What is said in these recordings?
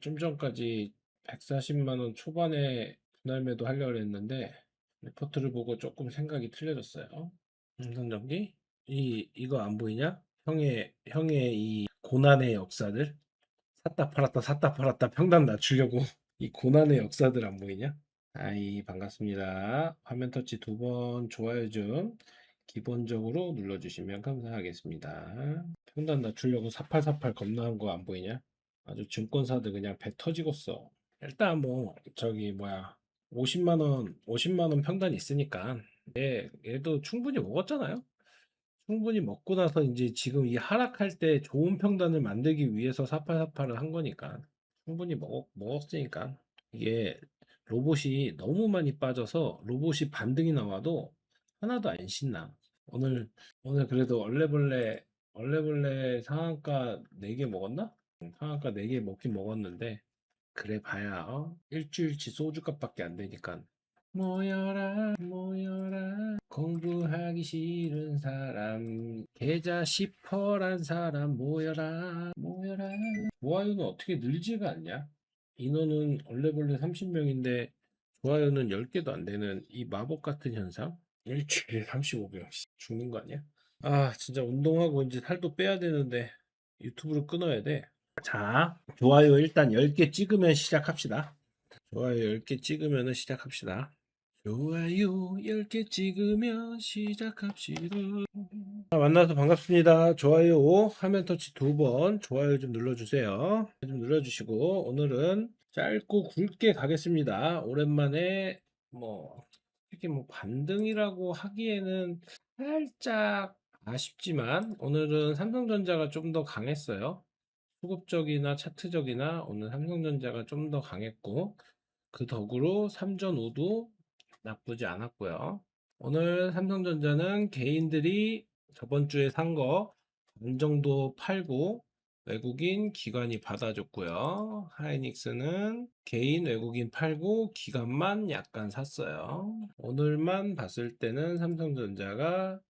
좀 전까지 140만 원 초반에 분할 매도 하려고 했는데 리포트를 보고 조금 생각이 틀려졌어요. 삼성전기 이거 안 보이냐? 형의 이 고난의 역사들 샀다 팔았다 평단 낮추려고 이 고난의 역사들 안 보이냐? 아이 반갑습니다. 화면 터치 2번 좋아요 좀 기본적으로 눌러주시면 감사하겠습니다. 평단 낮추려고 4848 겁나한 거 안 보이냐? 아주 증권사들 그냥 배 터지겠어. 일단 뭐 저기 뭐야 50만 원 평단 있으니까 얘도 충분히 먹었잖아요. 충분히 먹고 나서 이제 지금 이 하락할 때 좋은 평단을 만들기 위해서 4848을 한 거니까 충분히 먹었으니까 이게 로봇이 너무 많이 빠져서 로봇이 반등이 나와도 하나도 안 신나. 오늘 그래도 얼레벌레 상한가 4개 먹었나? 상한가 4개 먹긴 먹었는데 그래 봐야 일주일치 소주값밖에 안 되니까 모여라 모여라 공부하기 싫은 사람 계좌 10%란 사람 모여라 모여라. 좋아요는 어떻게 늘지가 않냐? 인원은 얼레벌레 30명인데 좋아요는 10개도 안 되는 이 마법 같은 현상. 일주일에 35명 죽는 거 아니야? 아 진짜 운동하고 이제 살도 빼야 되는데 유튜브를 끊어야 돼. 자, 좋아요 일단 10개 찍으면 시작합시다. 좋아요 10개 찍으면 시작합시다. 좋아요 10개 찍으면 시작합시다. 만나서 반갑습니다. 좋아요 화면 터치 2번 좋아요 좀 눌러주세요. 좀 눌러주시고 오늘은 짧고 굵게 가겠습니다. 오랜만에 뭐 특히 뭐 반등이라고 하기에는 살짝 아쉽지만 오늘은 삼성전자가 좀 더 강했어요. 수급적이나 차트적이나 오늘 삼성전자가 좀 더 강했고 그 덕으로 삼전오도 나쁘지 않았고요. 오늘 삼성전자는 개인들이 저번 주에 산 거 반 정도 팔고 외국인 기관이 받아줬고요. 하이닉스는 개인 외국인 팔고 기관만 약간 샀어요. 오늘만 봤을 때는 삼성전자가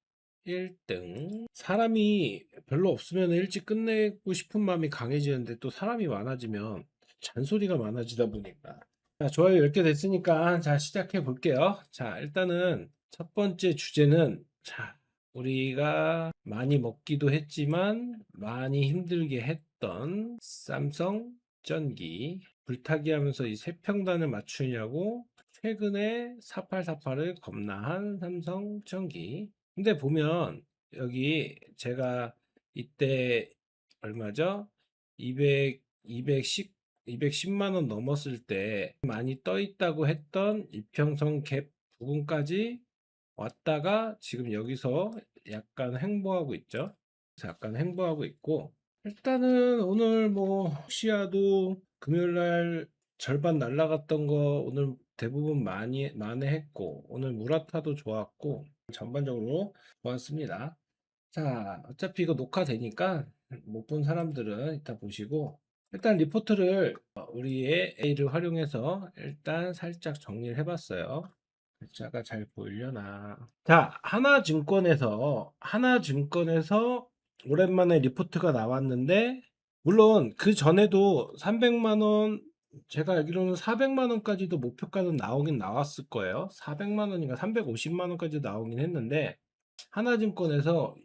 1등. 사람이 별로 없으면 일찍 끝내고 싶은 마음이 강해지는데 또 사람이 많아지면 잔소리가 많아지다 보니까. 자, 좋아요 10개 됐으니까 자, 시작해 볼게요. 자, 일단은 첫 번째 주제는 자, 우리가 많이 먹기도 했지만 많이 힘들게 했던 삼성 전기 불타기 하면서 이 세평단을 맞추냐고 최근에 4848을 겁나한 삼성 전기. 근데 보면 여기 제가 이때 얼마죠? 210, 210만 원 넘었을 때 많이 떠 있다고 했던 이평선 갭 부분까지 왔다가 지금 여기서 약간 횡보하고 있죠. 약간 횡보하고 있고 일단은 오늘 뭐 혹시라도 금요일날 절반 날라갔던 거 오늘 대부분 많이 만회했고 오늘 무라타도 좋았고 전반적으로 좋았습니다. 자, 어차피 이거 녹화되니까 못 본 사람들은 이따 보시고 일단 리포트를 우리의 A를 활용해서 일단 살짝 정리를 해봤어요. 글자가 잘 보이려나? 자, 하나증권에서 오랜만에 리포트가 나왔는데 물론 그 전에도 300만 원 제가 알기로는 400만 원까지도 목표가는 나오긴 나왔을 거예요. 400만 원인가 350만 원까지 나오긴 했는데 하나증권에서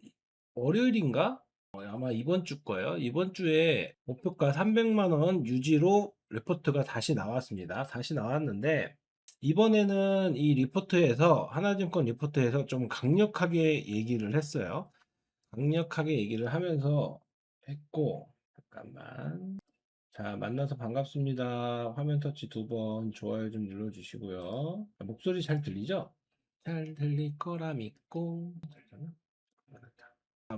월요일인가? 아마 이번 주 거예요. 이번 주에 목표가 300만 원 유지로 리포트가 다시 나왔습니다. 다시 나왔는데 이번에는 이 리포트에서 하나증권 리포트에서 좀 강력하게 얘기를 했어요. 강력하게 얘기를 하면서 했고 잠깐만. 자, 만나서 반갑습니다. 화면 터치 2번 좋아요 좀 눌러주시고요. 목소리 잘 들리죠? 잘 들릴 거라 믿고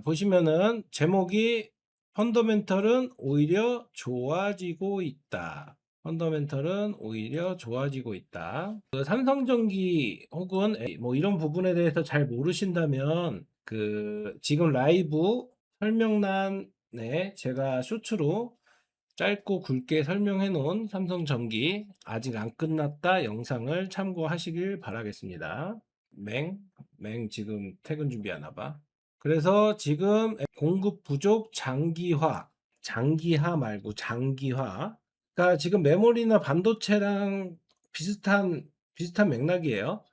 보시면은 제목이 펀더멘털은 오히려 좋아지고 있다. 펀더멘털은 오히려 좋아지고 있다. 그 삼성전기 혹은 뭐 이런 부분에 대해서 잘 모르신다면 그 지금 라이브 설명란에 제가 쇼츠로 짧고 굵게 설명해 놓은 삼성전기 아직 안 끝났다 영상을 참고하시길 바라겠습니다. 맹 지금 퇴근 준비하나 봐. 그래서 지금 공급 부족 장기화 말고 장기화. 그러니까 지금 메모리나 반도체랑 비슷한 맥락이에요.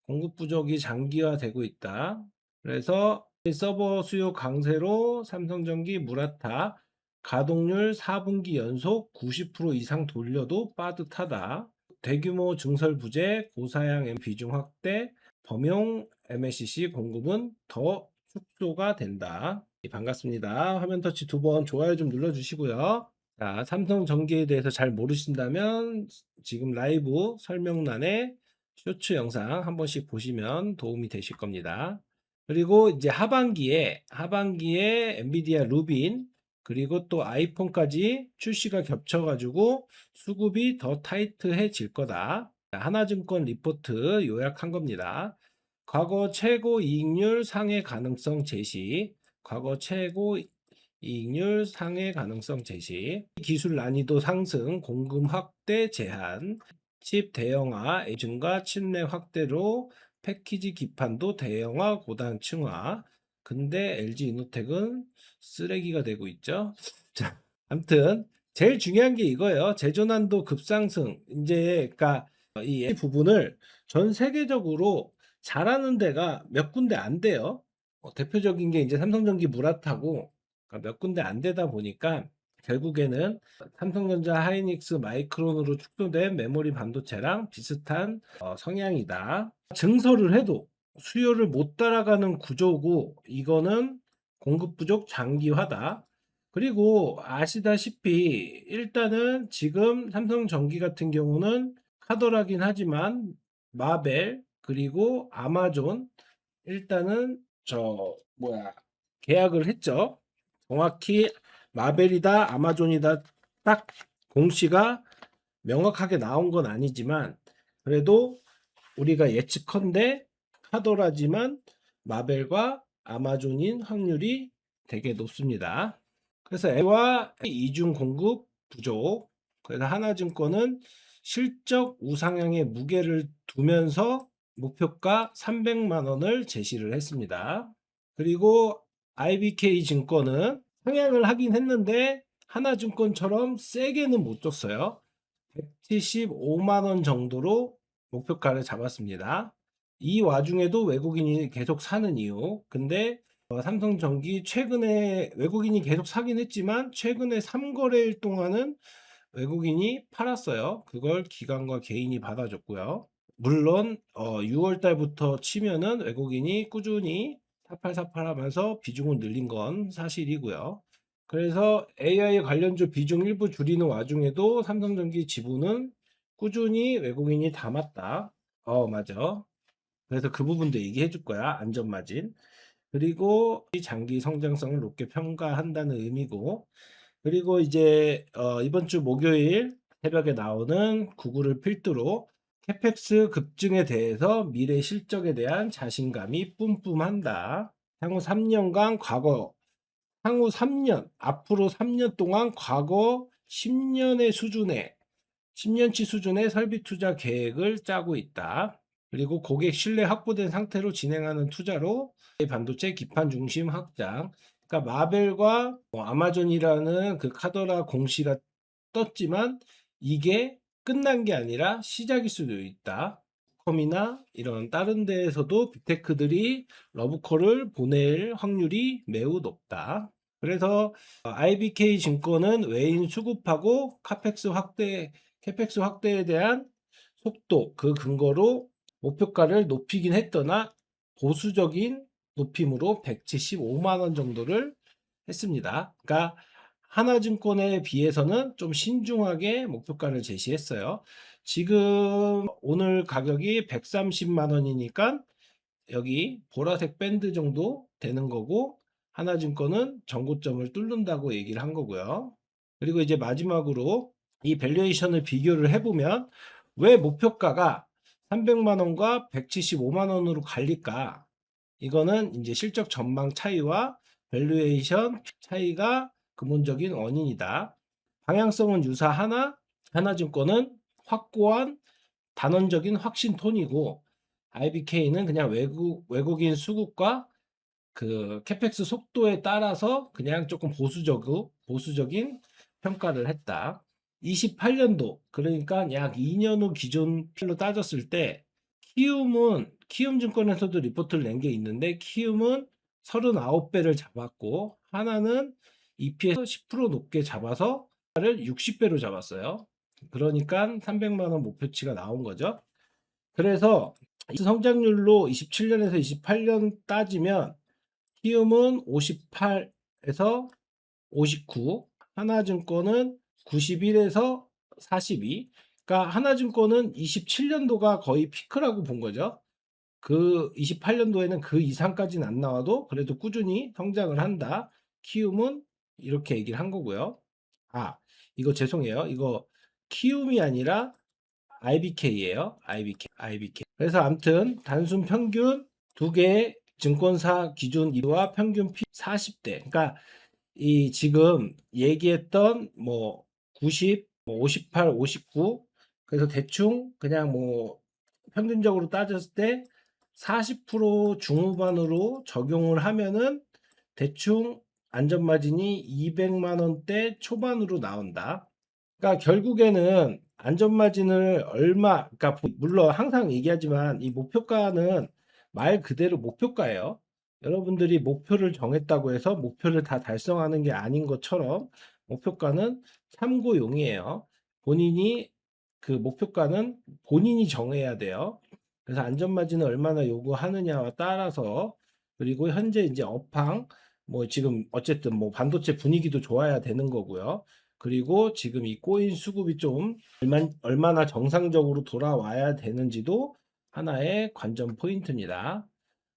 공급 부족이 장기화되고 있다. 그래서 서버 수요 강세로 삼성전기 무라타 가동률 4분기 연속 90% 이상 돌려도 빠듯하다. 대규모 증설 부재, 고사양 비중 확대, 범용 MLCC 공급은 더 축소가 된다. 반갑습니다. 화면 터치 2번 좋아요 좀 눌러주시고요. 자, 삼성전기에 대해서 잘 모르신다면 지금 라이브 설명란에 쇼츠 영상 한 번씩 보시면 도움이 되실 겁니다. 그리고 이제 하반기에 엔비디아 루빈 그리고 또 아이폰까지 출시가 겹쳐가지고 수급이 더 타이트해질 거다. 하나증권 리포트 요약한 겁니다. 과거 최고 이익률 상회 가능성 제시, 과거 최고 이익률 상회 가능성 제시, 기술 난이도 상승, 공급 확대 제한, 칩 대형화, 증가, 칩내 확대로 패키지 기판도 대형화, 고단층화. 근데 LG 이노텍은 쓰레기가 되고 있죠. 자, 아무튼 제일 중요한 게 이거예요. 제조난도 급상승. 이제 그러니까 이 부분을 전 세계적으로 잘하는 데가 몇 군데 안 돼요. 대표적인 게 이제 삼성전기 무라타고 몇 군데 안 되다 보니까 결국에는 삼성전자, 하이닉스, 마이크론으로 축소된 메모리 반도체랑 비슷한 성향이다. 증설을 해도 수요를 못 따라가는 구조고 이거는 공급 부족 장기화다. 그리고 아시다시피 일단은 지금 삼성전기 같은 경우는 카더라긴 하지만 마벨 그리고 아마존 일단은 계약을 했죠. 정확히 마벨이다 아마존이다 딱 공시가 명확하게 나온 건 아니지만 그래도 우리가 예측컨대 카더라지만 마벨과 아마존인 확률이 되게 높습니다. 그래서 애와 이중 공급 부족. 그래서 하나증권은 실적 우상향의 무게를 두면서 목표가 300만 원을 제시를 했습니다. 그리고 IBK 증권은 상향을 하긴 했는데 하나증권처럼 세게는 못 줬어요. 175만 원 정도로 목표가를 잡았습니다. 이 와중에도 외국인이 계속 사는 이유. 근데 삼성전기 최근에 외국인이 계속 사긴 했지만 최근에 3거래일 동안은 외국인이 팔았어요. 그걸 기관과 개인이 받아줬고요. 물론 6월 달부터 치면은 외국인이 꾸준히 사팔사팔하면서 비중을 늘린 건 사실이고요. 그래서 AI 관련주 비중 일부 줄이는 와중에도 삼성전기 지분은 꾸준히 외국인이 담았다. 맞아. 그래서 그 부분도 얘기해 줄 거야. 안전마진. 그리고 장기 성장성을 높게 평가한다는 의미고, 그리고 이제 이번 주 목요일 새벽에 나오는 구글을 필두로 캐펙스 급증에 대해서 미래 실적에 대한 자신감이 뿜뿜한다. 향후 3년, 앞으로 3년 동안 과거 10년치 수준의 설비 투자 계획을 짜고 있다. 그리고 고객 신뢰 확보된 상태로 진행하는 투자로 반도체 기판 중심 확장. 그러니까 마벨과 아마존이라는 그 카더라 공시가 떴지만 이게 끝난 게 아니라 시작일 수도 있다. 컴이나 이런 다른 데에서도 빅테크들이 러브콜을 보낼 확률이 매우 높다. 그래서 IBK 증권은 외인 수급하고 캐펙스 확대에 대한 속도 그 근거로 목표가를 높이긴 했더나 보수적인 높임으로 175만 원 정도를 했습니다. 그러니까 하나증권에 비해서는 좀 신중하게 목표가를 제시했어요. 지금 오늘 가격이 130만 원이니까 여기 보라색 밴드 정도 되는 거고 하나증권은 전고점을 뚫는다고 얘기를 한 거고요. 그리고 이제 마지막으로 이 밸류에이션을 비교를 해보면 왜 목표가가 300만 원과 175만 원으로 갈릴까? 이거는 이제 실적 전망 차이와 밸류에이션 차이가 근본적인 원인이다. 방향성은 유사하나 하나증권은 확고한 단언적인 확신 톤이고 IBK는 그냥 외국인 수급과 그 캐펙스 속도에 따라서 그냥 조금 보수적인 평가를 했다. 28년도 그러니까 약 2년 후 기준로 따졌을 때 키움증권에서도 리포트를 낸 게 있는데 키움은 39배를 잡았고 하나는 EPS 10% 높게 잡아서 를 60배로 잡았어요. 그러니까 300만 원 목표치가 나온 거죠. 그래서 성장률로 27년에서 28년 따지면 키움은 58에서 59, 하나증권은 91에서 42. 그러니까 하나증권은 27년도가 거의 피크라고 본 거죠. 그 28년도에는 그 이상까지는 안 나와도 그래도 꾸준히 성장을 한다. 키움은 이렇게 얘기를 한 거고요. 아, 이거 죄송해요. 이거 키움이 아니라 IBK예요. IBK. 그래서 아무튼 단순 평균 두 개의 증권사 기준 이와 평균 P 40대. 그러니까 이 지금 얘기했던 뭐 90, 뭐 58, 59 그래서 대충 그냥 뭐 평균적으로 따졌을 때 40% 중후반으로 적용을 하면은 대충 안전마진이 200만 원대 초반으로 나온다. 그러니까 결국에는 안전마진을 그러니까 물론 항상 얘기하지만 이 목표가는 말 그대로 목표가예요. 여러분들이 목표를 정했다고 해서 목표를 다 달성하는 게 아닌 것처럼 목표가는 참고용이에요. 본인이 그 목표가는 본인이 정해야 돼요. 그래서 안전마진을 얼마나 요구하느냐와 따라서 그리고 현재 이제 업황 뭐 지금 어쨌든 뭐 반도체 분위기도 좋아야 되는 거고요. 그리고 지금 이 코인 수급이 좀 얼마나 정상적으로 돌아와야 되는지도 하나의 관전 포인트입니다.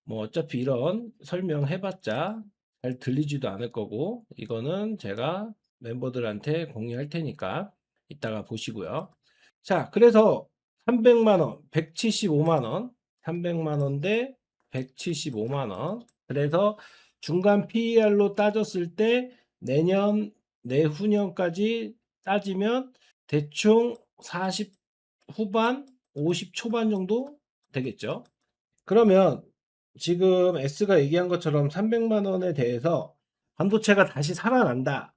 뭐 어차피 이런 설명해봤자 잘 들리지도 않을 거고 이거는 제가 멤버들한테 공유할 테니까 이따가 보시고요. 자, 그래서 300만 원, 175만 원, 300만 원 대 175만 원. 그래서 중간 PER로 따졌을 때 내년, 내후년까지 따지면 대충 40 후반, 50 초반 정도 되겠죠. 그러면 지금 S가 얘기한 것처럼 300만 원에 대해서 반도체가 다시 살아난다.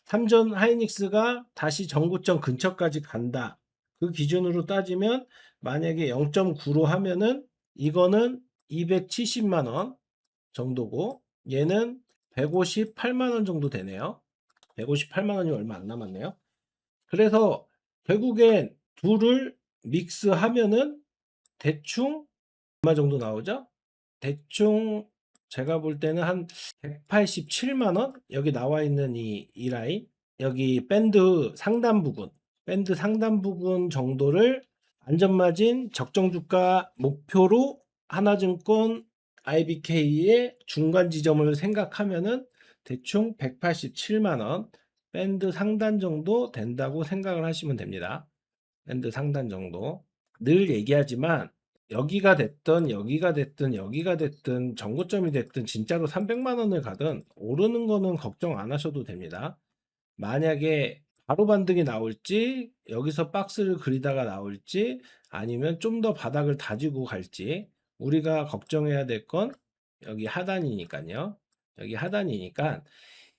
삼전 하이닉스가 다시 전고점 근처까지 간다. 그 기준으로 따지면 만약에 0.9로 하면은 이거는 270만 원 정도고 얘는 158만 원 정도 되네요. 158만 원이 얼마 안 남았네요. 그래서 결국엔 둘을 믹스하면은 대충 얼마 정도 나오죠? 대충 제가 볼 때는 한 187만 원? 여기 나와 있는 이 라인 여기 밴드 상단 부분 정도를 안전마진 적정 주가 목표로 하나증권 IBK의 중간 지점을 생각하면은 대충 187만 원 밴드 상단 정도 된다고 생각을 하시면 됩니다. 밴드 상단 정도. 늘 얘기하지만 여기가 됐든 여기가 됐든 여기가 됐든 정고점이 됐든 진짜로 300만 원을 가든 오르는 거는 걱정 안 하셔도 됩니다. 만약에 바로 반등이 나올지 여기서 박스를 그리다가 나올지 아니면 좀 더 바닥을 다지고 갈지 우리가 걱정해야 될 건 여기 하단이니까요. 여기 하단이니까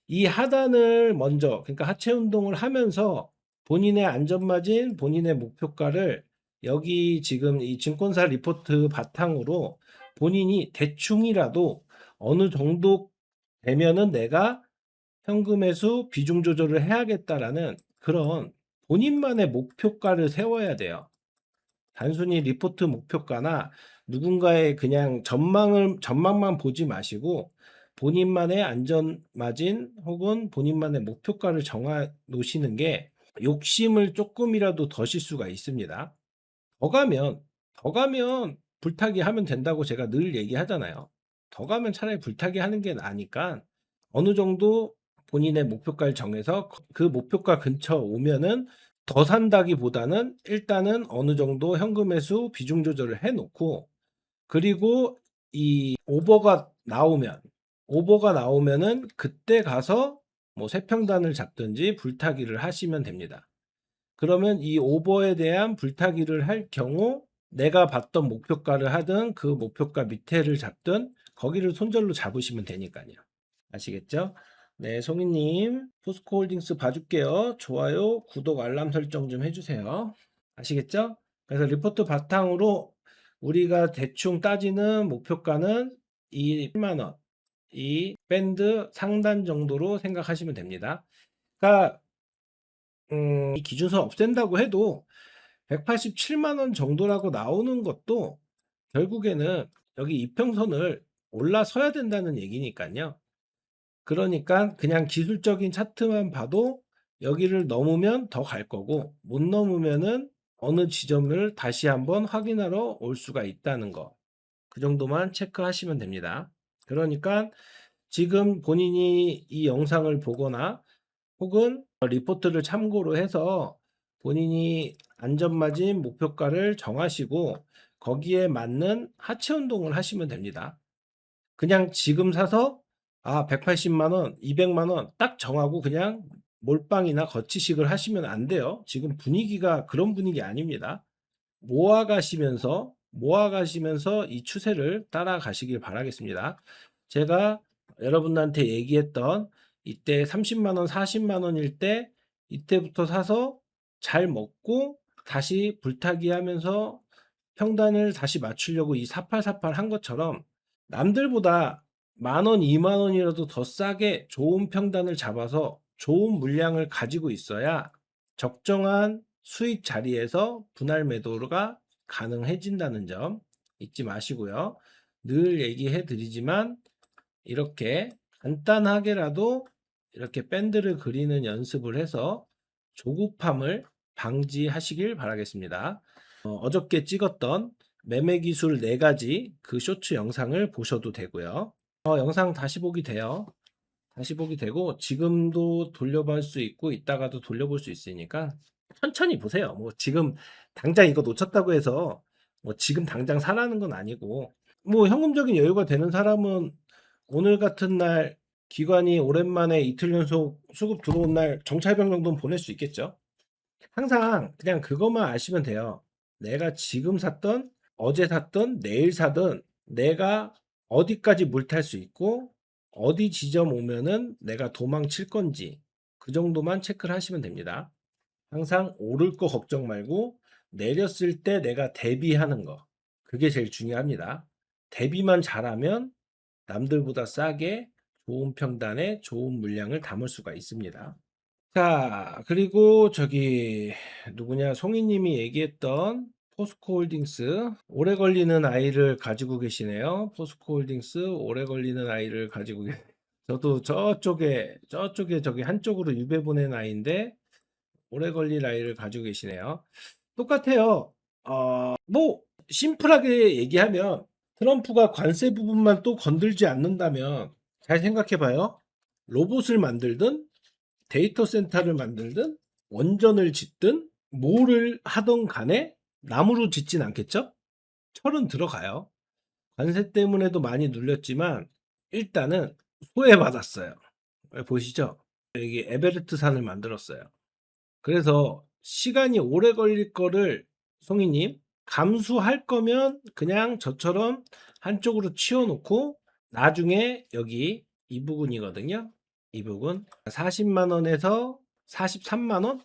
이 하단을 먼저 그러니까 하체 운동을 하면서 본인의 안전마진, 본인의 목표가를 여기 지금 이 증권사 리포트 바탕으로 본인이 대충이라도 어느 정도 되면은 내가 현금 매수 비중 조절을 해야겠다라는 그런 본인만의 목표가를 세워야 돼요. 단순히 리포트 목표가나 누군가의 그냥 전망만 보지 마시고 본인만의 안전 마진 혹은 본인만의 목표가를 정해 놓으시는 게 욕심을 조금이라도 더실 수가 있습니다. 더 가면 불타기 하면 된다고 제가 늘 얘기하잖아요. 더 가면 차라리 불타기 하는 게 나으니까 어느 정도 본인의 목표가를 정해서 그 목표가 근처 오면은 더 산다기보다는 일단은 어느 정도 현금 매수 비중 조절을 해 놓고 그리고 이 오버가 나오면은 그때 가서 뭐 세평단을 잡든지 불타기를 하시면 됩니다. 그러면 이 오버에 대한 불타기를 할 경우 내가 봤던 목표가를 하든 그 목표가 밑에를 잡든 거기를 손절로 잡으시면 되니까요. 아시겠죠? 네, 송이님, 포스코홀딩스 봐줄게요. 좋아요, 구독, 알람 설정 좀 해주세요. 아시겠죠? 그래서 리포트 바탕으로 우리가 대충 따지는 목표가는 이 10만 원, 이 밴드 상단 정도로 생각하시면 됩니다. 그러니까 이 기준선 없앤다고 해도 187만 원 정도라고 나오는 것도 결국에는 여기 이평선을 올라서야 된다는 얘기니까요. 그러니까 그냥 기술적인 차트만 봐도 여기를 넘으면 더 갈 거고 못 넘으면은 어느 지점을 다시 한번 확인하러 올 수가 있다는 거. 그 정도만 체크하시면 됩니다. 그러니까 지금 본인이 이 영상을 보거나 혹은 리포트를 참고로 해서 본인이 안전마진 목표가를 정하시고 거기에 맞는 하체 운동을 하시면 됩니다. 그냥 지금 사서 180만 원, 200만 원 딱 정하고 그냥 몰빵이나 거치식을 하시면 안 돼요. 지금 분위기가 그런 분위기 아닙니다. 모아가시면서 이 추세를 따라가시길 바라겠습니다. 제가 여러분한테 얘기했던 이때 30만 원, 40만 원일 때 이때부터 사서 잘 먹고 다시 불타기 하면서 평단을 다시 맞추려고 이 4848 한 것처럼 남들보다 만 원, 2만 원이라도 더 싸게 좋은 평단을 잡아서 좋은 물량을 가지고 있어야 적정한 수익 자리에서 분할 매도가 가능해진다는 점 잊지 마시고요. 늘 얘기해 드리지만 이렇게 간단하게라도 이렇게 밴드를 그리는 연습을 해서 조급함을 방지하시길 바라겠습니다. 어저께 찍었던 매매 기술 4가지 그 쇼츠 영상을 보셔도 되고요. 영상 다시 보기 돼요. 다시 보기 되고 지금도 돌려볼 수 있고 이따가도 돌려볼 수 있으니까 천천히 보세요. 뭐 지금 당장 이거 놓쳤다고 해서 뭐 지금 당장 사라는 건 아니고 뭐 현금적인 여유가 되는 사람은 오늘 같은 날 기관이 오랜만에 이틀 연속 수급 들어온 날 정찰병 정도는 보낼 수 있겠죠. 항상 그냥 그것만 아시면 돼요. 내가 지금 샀던 어제 샀던 내일 사든 내가 어디까지 물 탈 수 있고 어디 지점 오면은 내가 도망칠 건지 그 정도만 체크를 하시면 됩니다. 항상 오를 거 걱정 말고 내렸을 때 내가 대비하는 거 그게 제일 중요합니다. 대비만 잘하면 남들보다 싸게 좋은 평단에 좋은 물량을 담을 수가 있습니다. 자, 그리고 저기 누구냐 송이님이 얘기했던 포스코홀딩스 오래 걸리는 아이를 가지고 계시네요. 포스코홀딩스 오래 걸리는 아이를 가지고 저도 저쪽에 저기 한쪽으로 유배 보낸 아이인데 오래 걸릴 아이를 가지고 계시네요. 똑같아요. 뭐 심플하게 얘기하면 트럼프가 관세 부분만 또 건들지 않는다면 잘 생각해 봐요. 로봇을 만들든 데이터 센터를 만들든 원전을 짓든 뭐를 하던 간에 나무로 짓진 않겠죠? 철은 들어가요. 관세 때문에도 많이 눌렸지만 일단은 소외받았어요. 보시죠? 여기 에베레스트 산을 만들었어요. 그래서 시간이 오래 걸릴 거를 송이님 감수할 거면 그냥 저처럼 한쪽으로 치워놓고 나중에 여기 이 부분이거든요. 이 부분 40만 원에서 43만 원,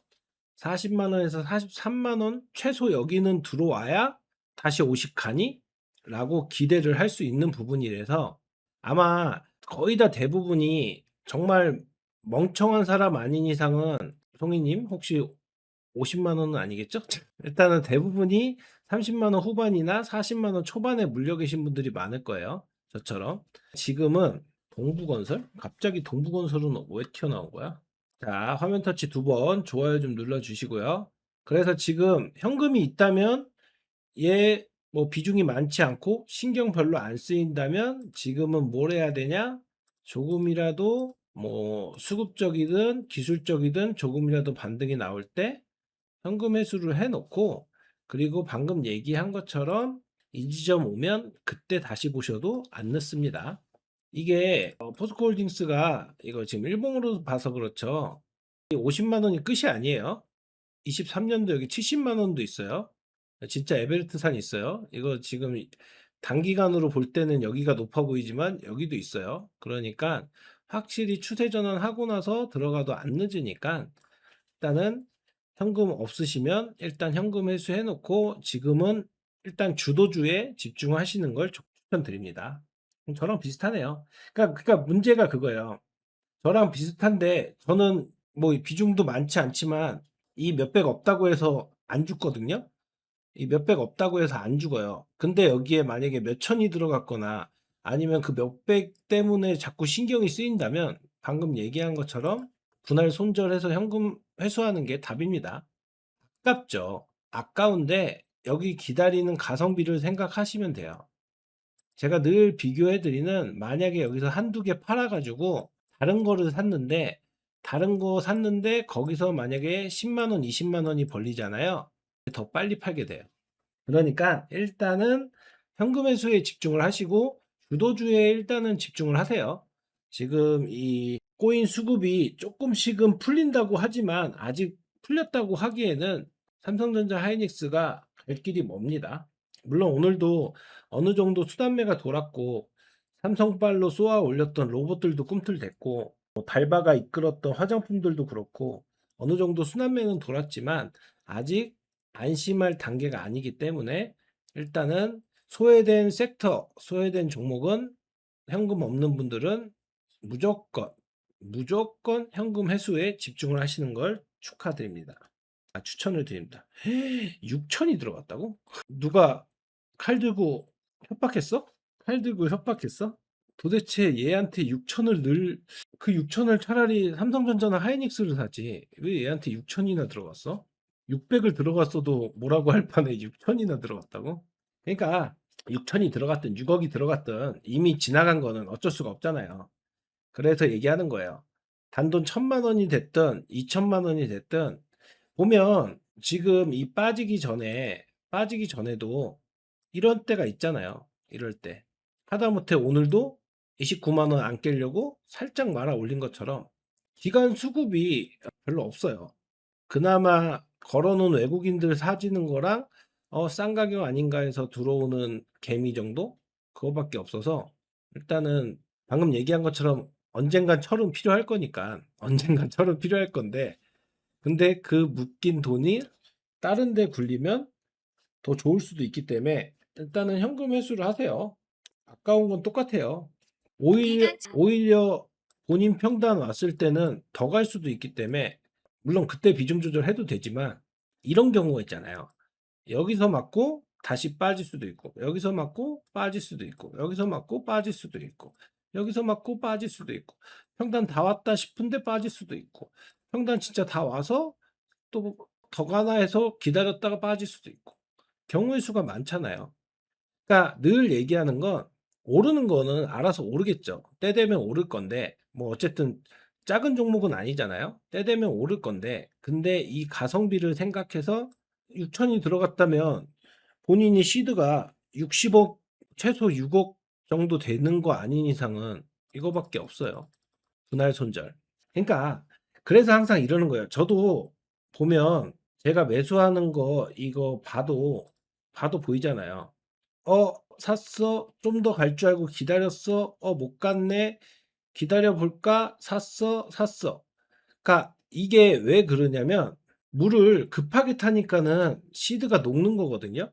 40만 원에서 43만 원 최소 여기는 들어와야 다시 50가니? 라고 기대를 할 수 있는 부분이라서 아마 거의 다 대부분이 정말 멍청한 사람 아닌 이상은 송이님 혹시 50만 원은 아니겠죠? 일단은 대부분이 30만 원 후반이나 40만 원 초반에 물려 계신 분들이 많을 거예요. 저처럼. 지금은 동부건설? 갑자기 동부건설은 왜 튀어나온 거야? 자, 화면 터치 2번 좋아요 좀 눌러 주시고요. 그래서 지금 현금이 있다면 얘 뭐 비중이 많지 않고 신경 별로 안 쓰인다면 지금은 뭘 해야 되냐? 조금이라도 뭐 수급적이든 기술적이든 조금이라도 반등이 나올 때 현금 회수를 해 놓고 그리고 방금 얘기한 것처럼 이 지점 오면 그때 다시 보셔도 안 늦습니다. 이게 포스코홀딩스가 이거 지금 일봉으로 봐서 그렇죠. 50만 원이 끝이 아니에요. 23년도 여기 70만 원도 있어요. 진짜 에베레스트산 있어요. 이거 지금 단기간으로 볼 때는 여기가 높아 보이지만 여기도 있어요. 그러니까 확실히 추세 전환하고 나서 들어가도 안 늦으니까 일단은 현금 없으시면 일단 현금 회수해 놓고 지금은 일단 주도주에 집중하시는 걸 추천드립니다. 저랑 비슷하네요. 그러니까 문제가 그거예요. 저랑 비슷한데 저는 뭐 비중도 많지 않지만 이 몇백 없다고 해서 안 죽거든요. 이 몇백 없다고 해서 안 죽어요. 근데 여기에 만약에 몇 천이 들어갔거나 아니면 그 몇백 때문에 자꾸 신경이 쓰인다면 방금 얘기한 것처럼 분할 손절해서 현금 회수하는 게 답입니다. 아깝죠. 아까운데 여기 기다리는 가성비를 생각하시면 돼요. 제가 늘 비교해 드리는, 만약에 여기서 한두 개 팔아 가지고 다른 거를 샀는데 다른 거 샀는데 거기서 만약에 10만 원, 20만 원이 벌리잖아요. 더 빨리 팔게 돼요. 그러니까 일단은 현금 회수에 집중을 하시고 주도주에 일단은 집중을 하세요. 지금 이 코인 수급이 조금씩은 풀린다고 하지만 아직 풀렸다고 하기에는 삼성전자 하이닉스가 갈 길이 멉니다. 물론 오늘도 어느 정도 수단매가 돌았고 삼성발로 쏘아 올렸던 로봇들도 꿈틀댔고 뭐 달바가 이끌었던 화장품들도 그렇고 어느 정도 순환매는 돌았지만 아직 안심할 단계가 아니기 때문에 일단은 소외된 섹터, 소외된 종목은 현금 없는 분들은 무조건 현금 회수에 집중을 하시는 걸 축하드립니다. 추천을 드립니다. 6천이 들어갔다고? 누가 칼 들고 협박했어? 칼 들고 협박했어? 도대체 얘한테 6천을 그 6천을 차라리 삼성전자나 하이닉스를 사지. 왜 얘한테 6천이나 들어갔어? 600을 들어갔어도 뭐라고 할 판에 6천이나 들어갔다고? 그러니까 6천이 들어갔든 6억이 들어갔든 이미 지나간 거는 어쩔 수가 없잖아요. 그래서 얘기하는 거예요. 단돈 1,000만 원이 됐든 2천만 원이 됐든 보면 지금 이 빠지기 전에도 이런 때가 있잖아요. 이럴 때. 하다못해 오늘도 29만 원 안 깨려고 살짝 말아 올린 것처럼 기관 수급이 별로 없어요. 그나마 걸어놓은 외국인들 사지는 거랑 싼 가격 아닌가 해서 들어오는 개미 정도? 그거밖에 없어서 일단은 방금 얘기한 것처럼 언젠간 철은 필요할 거니까 언젠간 철은 필요할 건데 근데 그 묶인 돈이 다른 데 굴리면 더 좋을 수도 있기 때문에 일단은 현금 회수를 하세요. 아까운 건 똑같아요. 오히려 본인 평단 왔을 때는 더 갈 수도 있기 때문에 물론 그때 비중 조절해도 되지만 이런 경우가 있잖아요. 여기서 맞고 다시 빠질 수도 있고 여기서 맞고 빠질 수도 있고 여기서 맞고 빠질 수도 있고 여기서 맞고 빠질 수도 있고 평단 다 왔다 싶은데 빠질 수도 있고 평단 진짜 다 와서 또 더 가나 해서 기다렸다가 빠질 수도 있고 경우의 수가 많잖아요. 그러니까 늘 얘기하는 건 오르는 거는 알아서 오르겠죠. 때 되면 오를 건데 뭐 어쨌든 작은 종목은 아니잖아요. 때 되면 오를 건데 근데 이 가성비를 생각해서 6천이 들어갔다면 본인이 시드가 60억 최소 6억 정도 되는 거 아닌 이상은 이거밖에 없어요. 분할 손절. 그러니까 그래서 항상 이러는 거예요. 저도 보면 제가 매수하는 거 이거 봐도 보이잖아요. 샀어. 좀 더 갈 줄 알고 기다렸어. 못 갔네. 기다려 볼까? 샀어. 그러니까 이게 왜 그러냐면 물을 급하게 타니까는 시드가 녹는 거거든요.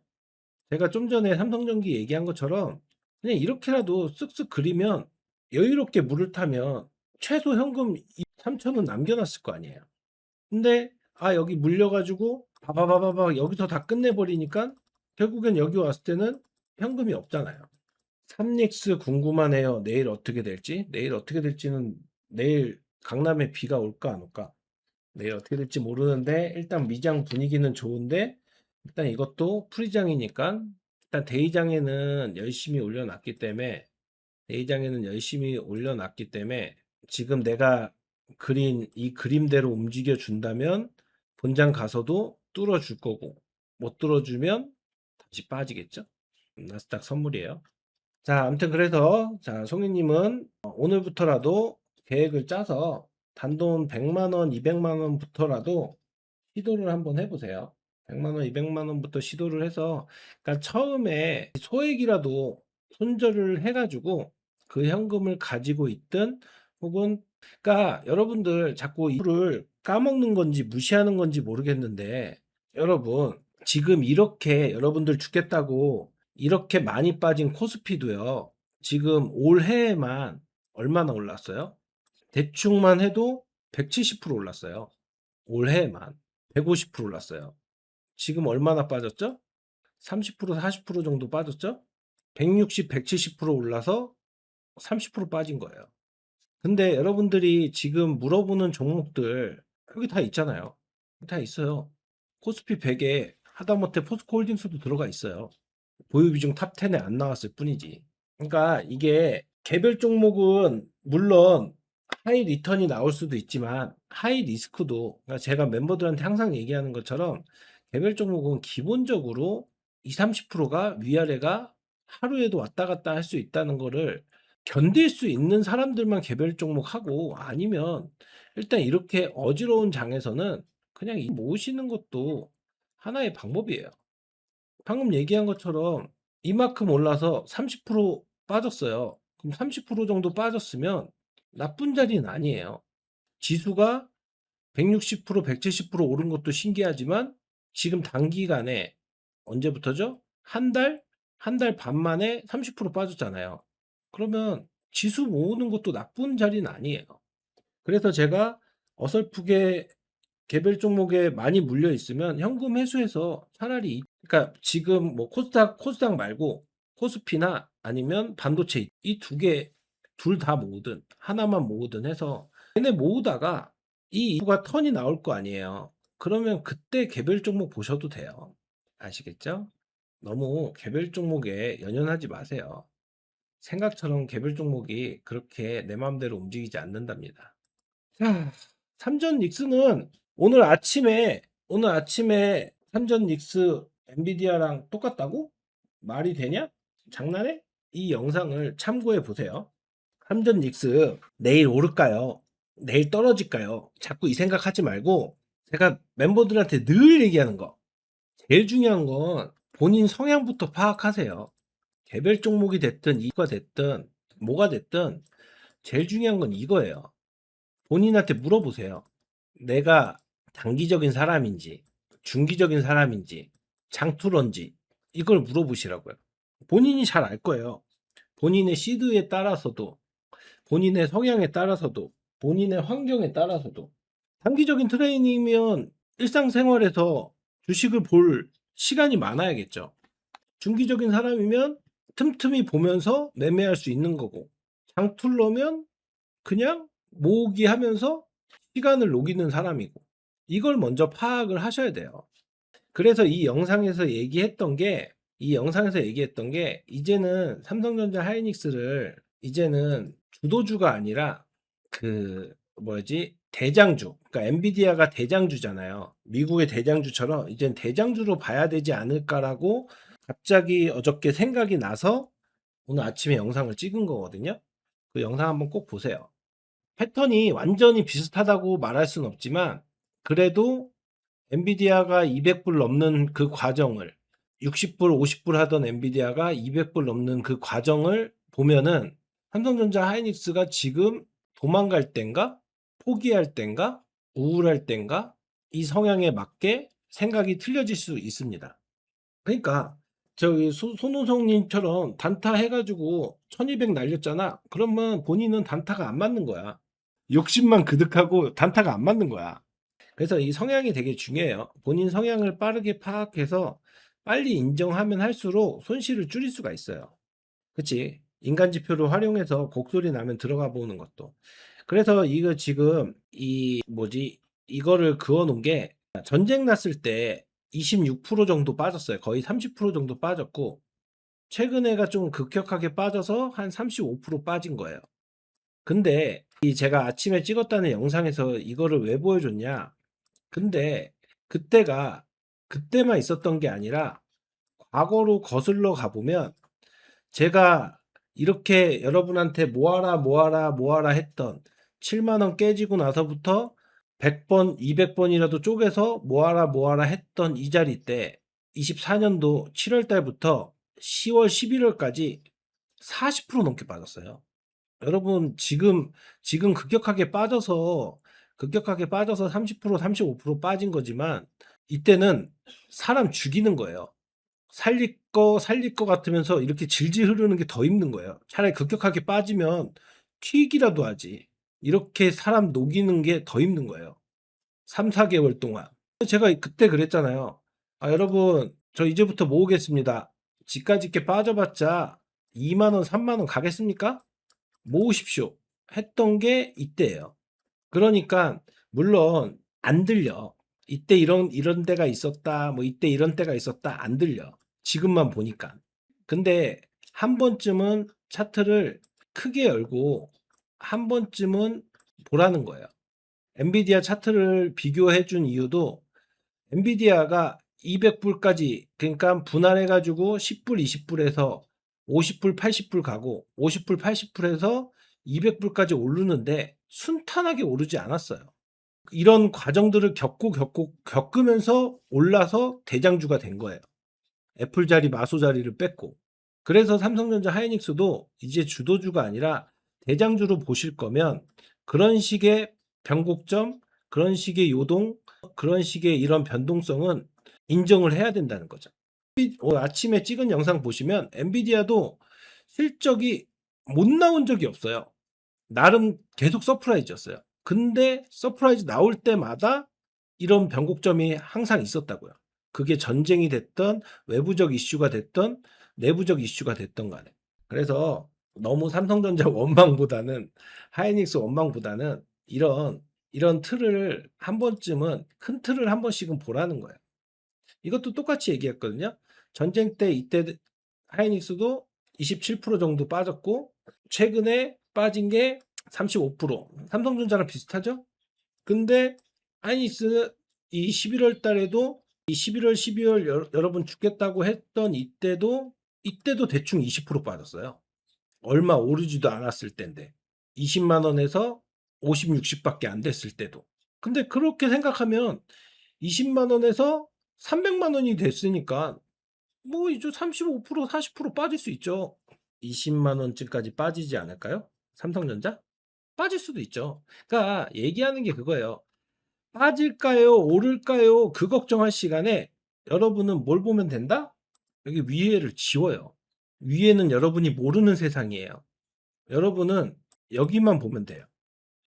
제가 좀 전에 삼성전기 얘기한 것처럼 그냥 이렇게라도 쓱쓱 그리면 여유롭게 물을 타면 최소 현금 3천은 남겨놨을 거 아니에요. 근데 여기 물려가지고 바바바바바 여기서 다 끝내버리니까 결국엔 여기 왔을 때는 현금이 없잖아요. 삼닉스 궁금하네요. 내일 어떻게 될지. 내일 어떻게 될지는 내일 강남에 비가 올까 안 올까. 내일 어떻게 될지 모르는데 일단 미장 분위기는 좋은데 일단 이것도 프리장이니까 일단 데이장에는 열심히 올려놨기 때문에 지금 내가 그린 이 그림대로 움직여 준다면 본장 가서도 뚫어줄 거고 못 뚫어주면 다시 빠지겠죠. 나스닥 선물이에요. 자, 아무튼 그래서 자, 송이님은 오늘부터라도 계획을 짜서 단돈 100만 원, 200만 원부터라도 시도를 한번 해보세요. 100만 원, 200만 원부터 시도를 해서 그러니까 처음에 소액이라도 손절을 해가지고 그 현금을 가지고 있든 혹은 그러니까 여러분들 자꾸 이거를 까먹는 건지 무시하는 건지 모르겠는데 여러분 지금 이렇게 여러분들 죽겠다고 이렇게 많이 빠진 코스피도요. 지금 올해에만 얼마나 올랐어요? 대충만 해도 170% 올랐어요. 올해에만 150% 올랐어요. 지금 얼마나 빠졌죠? 30% 40% 정도 빠졌죠? 160, 170% 올라서 30% 빠진 거예요. 근데 여러분들이 지금 물어보는 종목들 여기 다 있잖아요. 다 있어요. 코스피 100에 하다못해 포스코홀딩스도 들어가 있어요. 보유 비중 탑 10에 안 나왔을 뿐이지. 그러니까 이게 개별 종목은 물론 하이 리턴이 나올 수도 있지만 하이 리스크도 그러니까 제가 멤버들한테 항상 얘기하는 것처럼 개별 종목은 기본적으로 20, 30%가 위아래가 하루에도 왔다 갔다 할 수 있다는 거를 견딜 수 있는 사람들만 개별 종목 하고 아니면 일단 이렇게 어지러운 장에서는 그냥 모으시는 것도 하나의 방법이에요. 방금 얘기한 것처럼 이만큼 올라서 30% 빠졌어요. 그럼 30% 정도 빠졌으면 나쁜 자리는 아니에요. 지수가 160%, 170% 오른 것도 신기하지만 지금 단기간에 언제부터죠? 한 달, 한 달 반 만에 30% 빠졌잖아요. 그러면 지수 모으는 것도 나쁜 자리는 아니에요. 그래서 제가 어설프게 개별 종목에 많이 물려 있으면 현금 회수해서 차라리 그러니까 지금 뭐 코스닥 말고 코스피나 아니면 반도체 이 두 개 둘 다 모으든 하나만 모으든 해서 얘네 모으다가 이 이유가 턴이 나올 거 아니에요. 그러면 그때 개별 종목 보셔도 돼요. 아시겠죠? 너무 개별 종목에 연연하지 마세요. 생각처럼 개별 종목이 그렇게 내 마음대로 움직이지 않는답니다. 자, 삼전 닉스는 오늘 아침에 삼전 닉스 엔비디아랑 똑같다고? 말이 되냐? 장난해? 이 영상을 참고해 보세요. 삼전 닉스 내일 오를까요? 내일 떨어질까요? 자꾸 이 생각하지 말고 제가 멤버들한테 늘 얘기하는 거 제일 중요한 건 본인 성향부터 파악하세요. 개별 종목이 됐든 이가 됐든 뭐가 됐든 제일 중요한 건 이거예요. 본인한테 물어보세요. 내가 단기적인 사람인지, 중기적인 사람인지, 장투런지, 이걸 물어보시라고요. 본인이 잘 알 거예요. 본인의 시드에 따라서도, 본인의 성향에 따라서도, 본인의 환경에 따라서도. 단기적인 트레이닝이면 일상생활에서 주식을 볼 시간이 많아야겠죠. 중기적인 사람이면 틈틈이 보면서 매매할 수 있는 거고, 장툴러면 그냥 모으기 하면서 시간을 녹이는 사람이고 이걸 먼저 파악을 하셔야 돼요. 그래서 이 영상에서 얘기했던 게 이제는 삼성전자 하이닉스를 이제는 주도주가 아니라 그 뭐지 대장주 그러니까 엔비디아가 대장주잖아요. 미국의 대장주처럼 이젠 대장주로 봐야 되지 않을까라고 갑자기 어저께 생각이 나서 오늘 아침에 영상을 찍은 거거든요. 그 영상 한번 꼭 보세요. 패턴이 완전히 비슷하다고 말할 수는 없지만 그래도 엔비디아가 200불 넘는 그 과정을 60불, 50불 하던 엔비디아가 200불 넘는 그 과정을 보면은 삼성전자 하이닉스가 지금 도망갈 땐가 포기할 땐가 우울할 땐가 이 성향에 맞게 생각이 틀려질 수 있습니다. 그러니까 저기 손호성님처럼 단타 해가지고 1200 날렸잖아. 그러면 본인은 단타가 안 맞는 거야. 욕심만 그득하고 단타가 안 맞는 거야. 그래서 이 성향이 되게 중요해요. 본인 성향을 빠르게 파악해서 빨리 인정하면 할수록 손실을 줄일 수가 있어요. 그치? 인간 지표를 활용해서 곡소리 나면 들어가 보는 것도. 그래서 이거 지금 이거를 그어 놓은 게 전쟁 났을 때 26% 정도 빠졌어요. 거의 30% 정도 빠졌고 최근에가 좀 급격하게 빠져서 한 35% 빠진 거예요. 근데 이 제가 아침에 찍었다는 영상에서 이거를 왜 보여줬냐? 근데 그때만 있었던 게 아니라 과거로 거슬러 가보면 제가 이렇게 여러분한테 모아라 모아라 모아라 했던 7만 원 깨지고 나서부터 100번, 200번이라도 쪼개서 모아라 모아라 했던 이 자리 때 24년도 7월 달부터 10월, 11월까지 40% 넘게 빠졌어요. 여러분 지금 급격하게 빠져서 30% 35% 빠진 거지만 이때는 사람 죽이는 거예요. 살릴 거 같으면서 이렇게 질질 흐르는 게 더 힘든 거예요. 차라리 급격하게 빠지면 튀기라도 하지. 이렇게 사람 녹이는 게 더 힘든 거예요. 3-4개월 동안. 제가 그때 그랬잖아요. 아, 여러분, 저 이제부터 모으겠습니다. 지까짓게 빠져봤자 2만 원, 3만 원 가겠습니까? 모으십시오. 했던 게 이때예요. 그러니까 물론 안 들려. 이때 이런 때가 있었다. 뭐 이때 이런 때가 있었다. 안 들려. 지금만 보니까. 근데 한 번쯤은 차트를 크게 열고 한 번쯤은 보라는 거예요. 엔비디아 차트를 비교해 준 이유도 엔비디아가 200불까지 그러니까 분할해 가지고 10불, 20불에서 50불, 80불 가고 50불, 80불에서 200불까지 오르는데 순탄하게 오르지 않았어요. 이런 과정들을 겪으면서 올라서 대장주가 된 거예요. 애플 자리, 마소 자리를 뺐고. 그래서 삼성전자 하이닉스도 이제 주도주가 아니라 대장주로 보실 거면 그런 식의 변곡점, 그런 식의 요동, 그런 식의 이런 변동성은 인정을 해야 된다는 거죠. 아침에 찍은 영상 보시면 엔비디아도 실적이 못 나온 적이 없어요. 나름 계속 서프라이즈였어요. 근데 서프라이즈 나올 때마다 이런 변곡점이 항상 있었다고요. 그게 전쟁이 됐던 외부적 이슈가 됐던 내부적 이슈가 됐던 간에. 그래서 너무 삼성전자 원망보다는 하이닉스 원망보다는 이런 틀을 한 번쯤은 큰 틀을 한 번씩은 보라는 거예요. 이것도 똑같이 얘기했거든요. 전쟁 때 이때 하이닉스도 27% 정도 빠졌고 최근에 빠진 게 35%. 삼성전자랑 비슷하죠? 근데 하이닉스 이 11월 달에도 이 11월, 12월 여러분 죽겠다고 했던 이때도 대충 20% 빠졌어요. 얼마 오르지도 않았을 때인데 20만 원에서 50, 60밖에 안 됐을 때도. 근데 그렇게 생각하면 20만 원에서 300만 원이 됐으니까 뭐 이제 35% 40% 빠질 수 있죠. 20만 원쯤까지 빠지지 않을까요? 삼성전자? 빠질 수도 있죠. 그러니까 얘기하는 게 그거예요. 빠질까요? 오를까요? 그 걱정할 시간에 여러분은 뭘 보면 된다? 여기 위에를 지워요. 위에는 여러분이 모르는 세상이에요. 여러분은 여기만 보면 돼요.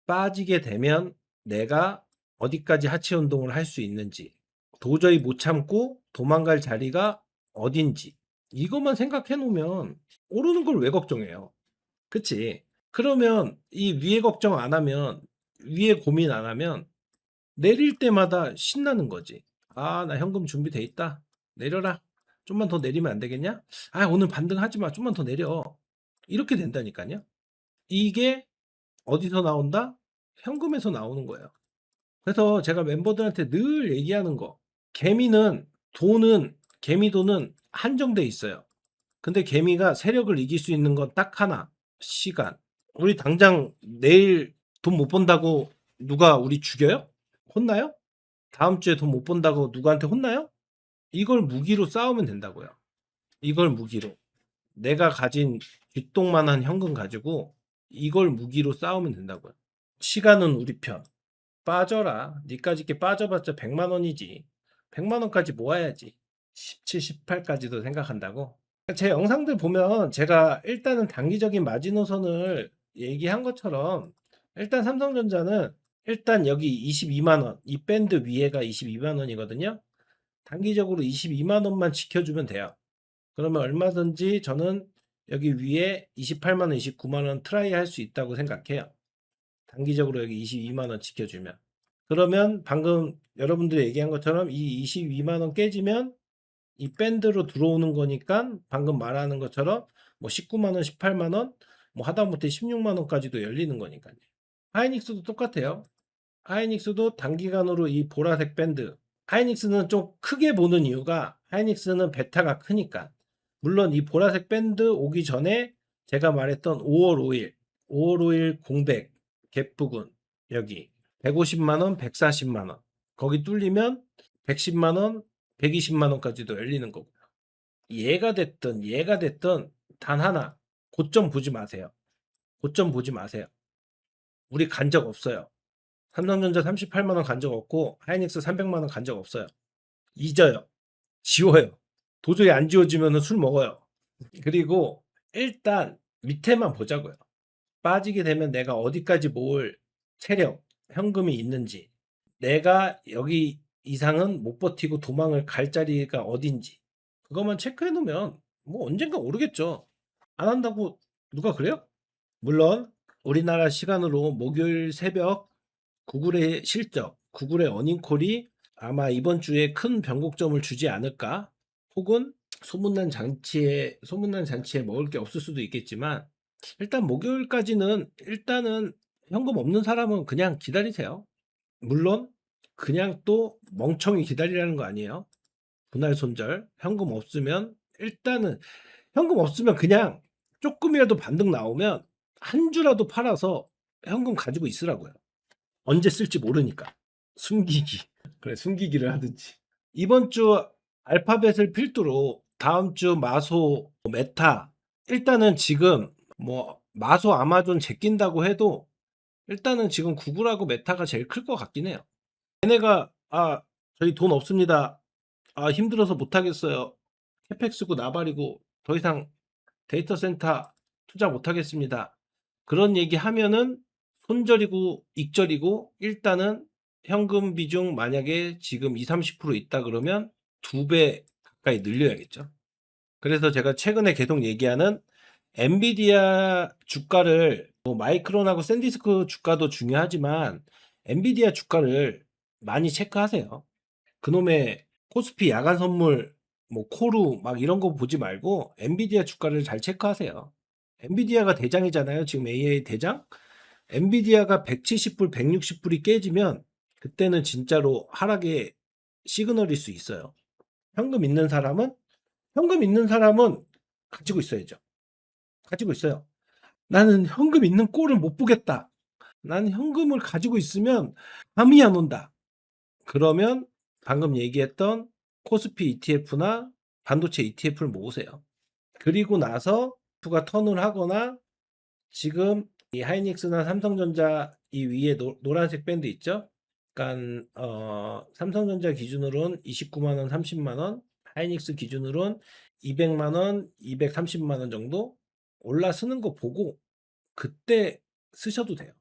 빠지게 되면 내가 어디까지 하체 운동을 할 수 있는지, 도저히 못 참고 도망갈 자리가 어딘지, 이것만 생각해 놓으면 오르는 걸 왜 걱정해요? 그치? 그러면 이 위에 걱정 안 하면, 위에 고민 안 하면 내릴 때마다 신나는 거지. 아, 나 현금 준비돼 있다. 내려라. 좀만 더 내리면 안 되겠냐? 아, 오늘 반등하지 마. 좀만 더 내려. 이렇게 된다니까요. 이게 어디서 나온다? 현금에서 나오는 거예요. 그래서 제가 멤버들한테 늘 얘기하는 거. 개미돈은 한정돼 있어요. 근데 개미가 세력을 이길 수 있는 건 딱 하나. 시간. 우리 당장 내일 돈 못 번다고 누가 우리 죽여요? 혼나요? 다음 주에 돈 못 번다고 누구한테 혼나요? 이걸 무기로 싸우면 된다고요. 이걸 무기로. 내가 가진 쥐똥만한 현금 가지고 이걸 무기로 싸우면 된다고요. 시간은 우리 편. 빠져라. 니까지 게 빠져봤자 100만 원이지. 100만 원까지 모아야지. 17, 18까지도 생각한다고? 제 영상들 보면 제가 일단은 단기적인 마지노선을 얘기한 것처럼 일단 삼성전자는 일단 여기 22만 원, 이 밴드 위에가 22만 원이거든요. 단기적으로 22만 원만 지켜주면 돼요. 그러면 얼마든지 저는 여기 위에 28만 원, 29만 원 트라이 할 수 있다고 생각해요. 단기적으로 여기 22만 원 지켜주면. 그러면 방금 여러분들이 얘기한 것처럼 이 22만 원 깨지면 이 밴드로 들어오는 거니까 방금 말하는 것처럼 뭐 19만 원, 18만 원, 뭐 하다못해 16만 원까지도 열리는 거니까요. 하이닉스도 똑같아요. 하이닉스도 단기간으로 이 보라색 밴드. 하이닉스는 좀 크게 보는 이유가 하이닉스는 베타가 크니까. 물론 이 보라색 밴드 오기 전에 제가 말했던 5월 5일 공백 갭 부근 여기 150만 원, 140만 원. 거기 뚫리면 110만 원, 120만 원까지도 열리는 거고요. 얘가 됐든 단 하나 고점 보지 마세요. 고점 보지 마세요. 우리 간 적 없어요. 삼성전자 38만 원 간 적 없고 하이닉스 300만 원 간 적 없어요. 잊어요. 지워요. 도저히 안 지워지면 술 먹어요. 그리고 일단 밑에만 보자고요. 빠지게 되면 내가 어디까지 모을 체력, 현금이 있는지, 내가 여기 이상은 못 버티고 도망을 갈 자리가 어딘지, 그것만 체크해 놓으면 뭐 언젠가 오르겠죠. 안 한다고 누가 그래요? 물론 우리나라 시간으로 목요일 새벽 구글의 실적, 구글의 어닝콜이 아마 이번 주에 큰 변곡점을 주지 않을까? 혹은 소문난 잔치에 먹을 게 없을 수도 있겠지만 일단 목요일까지는 일단은 현금 없는 사람은 그냥 기다리세요. 물론 그냥 또 멍청이 기다리라는 거 아니에요. 분할 손절 현금 없으면 일단은 현금 없으면 그냥 조금이라도 반등 나오면 한 주라도 팔아서 현금 가지고 있으라고요. 언제 쓸지 모르니까. 숨기기. 그래, 숨기기를 하든지. 이번 주 알파벳을 필두로 다음 주 마소, 메타. 일단은 지금 뭐 마소, 아마존 제낀다고 해도 일단은 지금 구글하고 메타가 제일 클 것 같긴 해요. 얘네가 저희 돈 없습니다. 힘들어서 못 하겠어요. 캐펙스고 나발이고 더 이상 데이터 센터 투자 못 하겠습니다. 그런 얘기 하면은 손절이고 익절이고 일단은 현금 비중 만약에 지금 20-30% 있다 그러면 2배 가까이 늘려야겠죠. 그래서 제가 최근에 계속 얘기하는 엔비디아 주가를 뭐 마이크론하고 샌디스크 주가도 중요하지만 엔비디아 주가를 많이 체크하세요. 그놈의 코스피 야간 선물 뭐 코루 막 이런 거 보지 말고 엔비디아 주가를 잘 체크하세요. 엔비디아가 대장이잖아요. 지금 AI 대장. 엔비디아가 170불, 160불이 깨지면 그때는 진짜로 하락의 시그널일 수 있어요. 현금 있는 사람은 현금 있는 사람은 가지고 있어야죠. 가지고 있어요. 나는 현금 있는 꼴을 못 보겠다. 나는 현금을 가지고 있으면 잠이 안 온다. 그러면 방금 얘기했던 코스피 ETF나 반도체 ETF를 모으세요. 그리고 나서 투가 턴을 하거나 지금 이 하이닉스나 삼성전자 이 위에 노란색 밴드 있죠? 그러니까 삼성전자 기준으로는 29만 원, 30만 원, 하이닉스 기준으로는 200만 원, 230만 원 정도 올라서는 거 보고 그때 쓰셔도 돼요.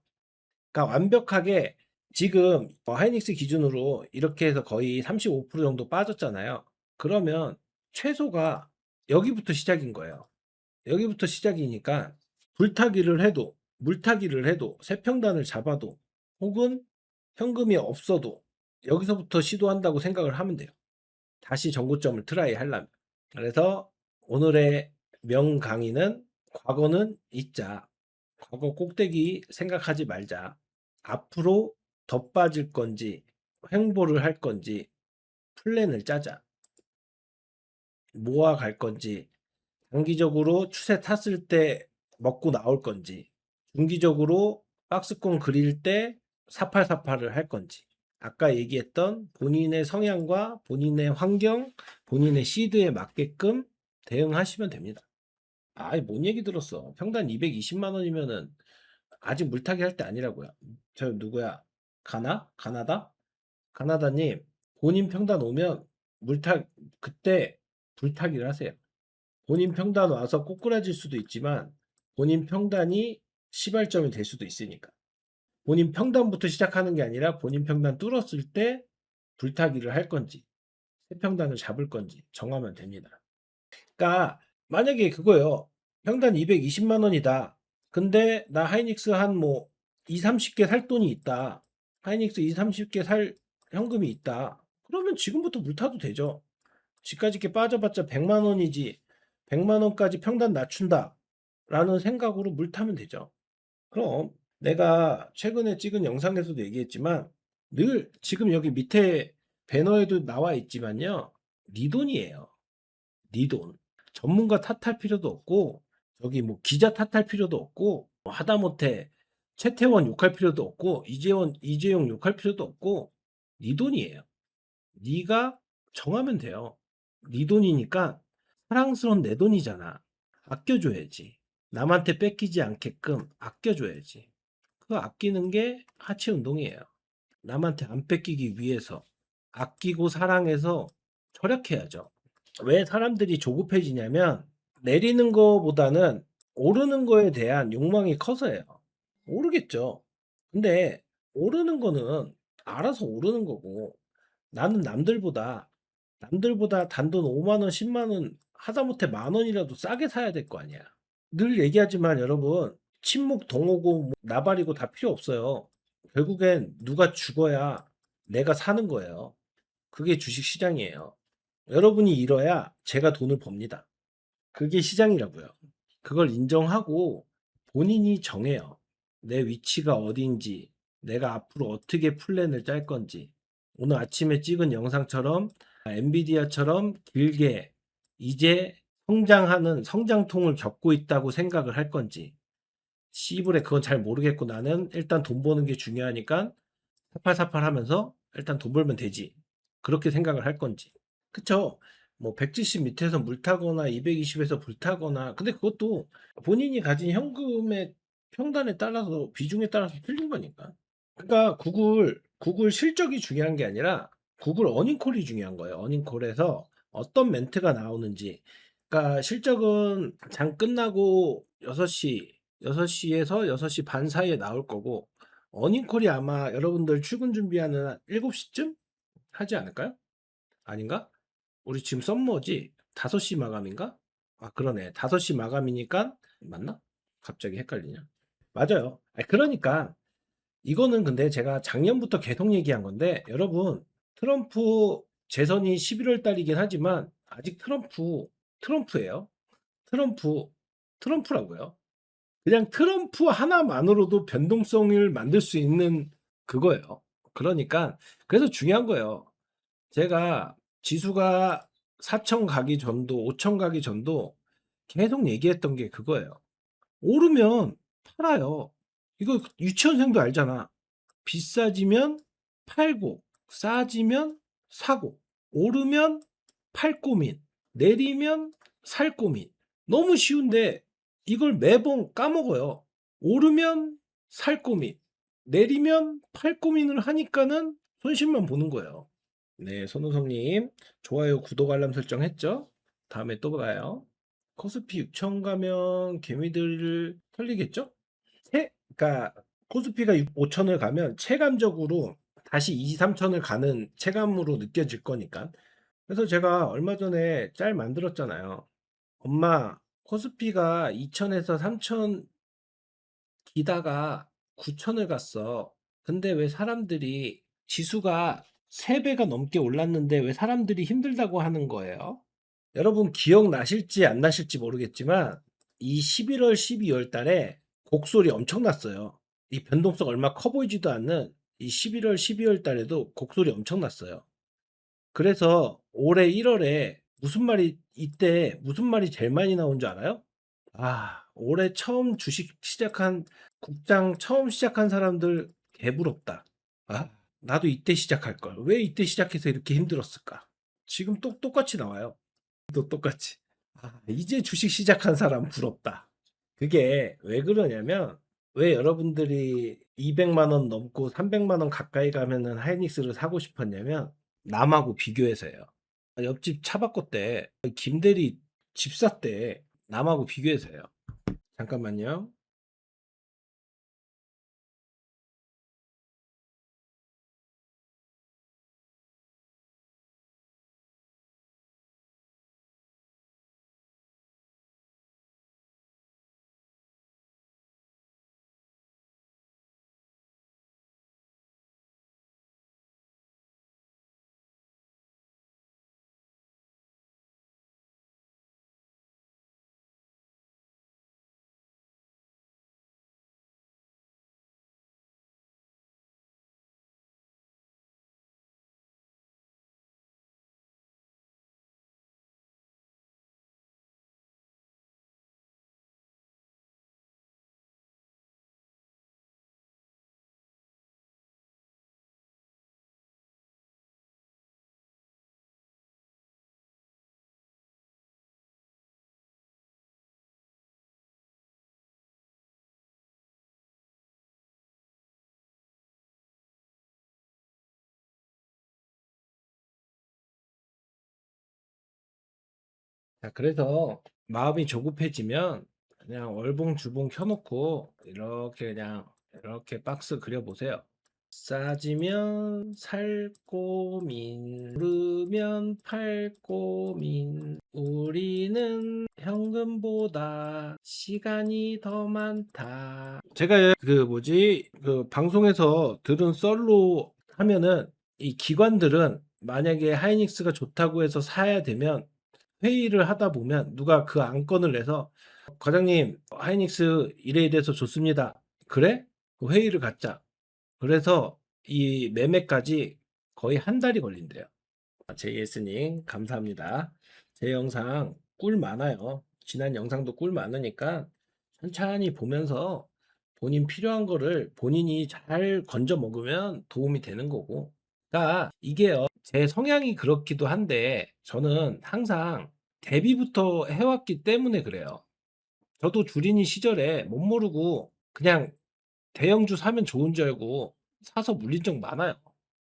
그러니까 완벽하게 지금 하이닉스 기준으로 이렇게 해서 거의 35% 정도 빠졌잖아요. 그러면 최소가 여기부터 시작인 거예요. 여기부터 시작이니까 불타기를 해도 물타기를 해도 세평단을 잡아도 혹은 현금이 없어도 여기서부터 시도한다고 생각을 하면 돼요. 다시 정고점을 트라이 하려면. 그래서 오늘의 명강의는 과거는 잊자. 과거 꼭대기 생각하지 말자. 앞으로 더 빠질 건지 횡보를 할 건지 플랜을 짜자. 모아갈 건지 단기적으로 추세 탔을 때 먹고 나올 건지 중기적으로 박스권 그릴 때 사팔사팔을 할 건지 아까 얘기했던 본인의 성향과 본인의 환경, 본인의 시드에 맞게끔 대응하시면 됩니다. 뭔 얘기 들었어. 평단 220만 원이면은 아직 물타기 할 때 아니라고요. 저 누구야? 가나다? 가나다님, 본인 평단 오면 그때 불타기를 하세요. 본인 평단 와서 꼬꾸라질 수도 있지만 본인 평단이 시발점이 될 수도 있으니까. 본인 평단부터 시작하는 게 아니라 본인 평단 뚫었을 때 불타기를 할 건지 새 평단을 잡을 건지 정하면 됩니다. 그러니까 만약에 그거예요. 평단 220만 원이다. 근데 나 하이닉스 한 뭐 2, 30개 살 돈이 있다. 하이닉스 2, 30개 살 현금이 있다. 그러면 지금부터 물타도 되죠. 지까지 게 빠져봤자 100만 원이지 100만 원까지 평단 낮춘다 라는 생각으로 물 타면 되죠. 그럼 내가 최근에 찍은 영상에서도 얘기했지만 늘 지금 여기 밑에 배너에도 나와 있지만요. 네 돈이에요. 네 돈. 전문가 탓할 필요도 없고 저기 뭐 기자 탓할 필요도 없고 뭐 하다못해 최태원 욕할 필요도 없고 이재용 욕할 필요도 없고 네 돈이에요. 네가 정하면 돼요. 네 돈이니까 사랑스러운 내 돈이잖아. 아껴줘야지. 남한테 뺏기지 않게끔 아껴줘야지. 그 아끼는 게 하체 운동이에요. 남한테 안 뺏기기 위해서 아끼고 사랑해서 절약해야죠. 왜 사람들이 조급해지냐면 내리는 거보다는 오르는 거에 대한 욕망이 커서예요. 오르겠죠. 근데 오르는 거는 알아서 오르는 거고 나는 남들보다 단돈 5만 원, 10만 원 하다못해 만 원이라도 싸게 사야 될 거 아니야. 늘 얘기하지만 여러분 친목 동호고 뭐 나발이고 다 필요 없어요. 결국엔 누가 죽어야 내가 사는 거예요. 그게 주식 시장이에요. 여러분이 잃어야 제가 돈을 법니다. 그게 시장이라고요. 그걸 인정하고 본인이 정해요. 내 위치가 어딘지, 내가 앞으로 어떻게 플랜을 짤 건지. 오늘 아침에 찍은 영상처럼 엔비디아처럼 길게 이제 성장하는 성장통을 겪고 있다고 생각을 할 건지. 씨부레 그건 잘 모르겠고 나는 일단 돈 버는 게 중요하니까 사팔사팔 하면서 일단 돈 벌면 되지. 그렇게 생각을 할 건지. 그쵸? 뭐 170 밑에서 물 타거나 220에서 불 타거나 근데 그것도 본인이 가진 현금의 평단에 따라서 비중에 따라서 틀린 거니까. 그러니까 구글 실적이 중요한 게 아니라 구글 어닝콜이 중요한 거예요. 어닝콜에서 어떤 멘트가 나오는지. 그러니까 실적은 장 끝나고 6시에서 6시 반 사이에 나올 거고 어닝콜이 아마 여러분들 출근 준비하는 7시쯤 하지 않을까요? 아닌가? 우리 지금 썸머지? 5시 마감인가? 아, 그러네. 5시 마감이니까 맞나? 갑자기 헷갈리냐? 맞아요. 그러니까 이거는 근데 제가 작년부터 계속 얘기한 건데 여러분 트럼프 재선이 11월 달이긴 하지만 아직 트럼프예요. 트럼프 트럼프라고요. 그냥 트럼프 하나만으로도 변동성을 만들 수 있는 그거예요. 그러니까 그래서 중요한 거예요. 제가 지수가 4천 가기 전도 5천 가기 전도 계속 얘기했던 게 그거예요. 오르면 팔아요. 이거 유치원생도 알잖아. 비싸지면 팔고 싸지면 사고 오르면 팔 고민 내리면 살 고민 너무 쉬운데 이걸 매번 까먹어요. 오르면 살 고민 내리면 팔 고민을 하니까는 손실만 보는 거예요. 네, 손우성님 좋아요 구독 알람 설정 했죠? 다음에 또 봐요. 코스피 6천 가면 개미들 털리겠죠? 그러니까 코스피가 5천을 가면 체감적으로 다시 2, 3천을 가는 체감으로 느껴질 거니까. 그래서 제가 얼마 전에 짤 만들었잖아요. 엄마, 코스피가 2천에서 3천 기다가 9천을 갔어. 근데 왜 사람들이 지수가 3배가 넘게 올랐는데 왜 사람들이 힘들다고 하는 거예요? 여러분 기억나실지 안 나실지 모르겠지만 이 11월, 12월 달에 곡소리 엄청 났어요. 이 변동성 얼마 커 보이지도 않는 이 11월, 12월 달에도 곡소리 엄청 났어요. 그래서 올해 1월에 이때 무슨 말이 제일 많이 나온 줄 알아요? 아, 올해 처음 주식 시작한 국장 처음 시작한 사람들 개부럽다. 아, 나도 이때 시작할 걸. 왜 이때 시작해서 이렇게 힘들었을까? 지금 똑같이 나와요. 또 똑같이. 아, 이제 주식 시작한 사람 부럽다. 그게 왜 그러냐면 왜 여러분들이 200만 원 넘고 300만 원 가까이 가면은 하이닉스를 사고 싶었냐면 남하고 비교해서요. 옆집 차 바꿨대. 김대리 집 샀대. 남하고 비교해서요. 잠깐만요. 자, 그래서 마음이 조급해지면 그냥 월봉 주봉 켜놓고 이렇게 그냥 이렇게 박스 그려보세요. 싸지면 살 고민, 오르면 팔 고민, 우리는 현금보다 시간이 더 많다. 제가 그 방송에서 들은 썰로 하면은 이 기관들은 만약에 하이닉스가 좋다고 해서 사야 되면 회의를 하다 보면 누가 그 안건을 내서 과장님 하이닉스 이래에 대해서 좋습니다. 그래? 그 회의를 갖자. 그래서 이 매매까지 거의 한 달이 걸린대요. JS님 감사합니다. 제 영상 꿀 많아요. 지난 영상도 꿀 많으니까 천천히 보면서 본인 필요한 거를 본인이 잘 건져 먹으면 도움이 되는 거고. 그러니까 이게요. 제 성향이 그렇기도 한데 저는 항상 대비부터 해왔기 때문에 그래요. 저도 주린이 시절에 못 모르고 그냥 대형주 사면 좋은 줄 알고 사서 물린 적 많아요.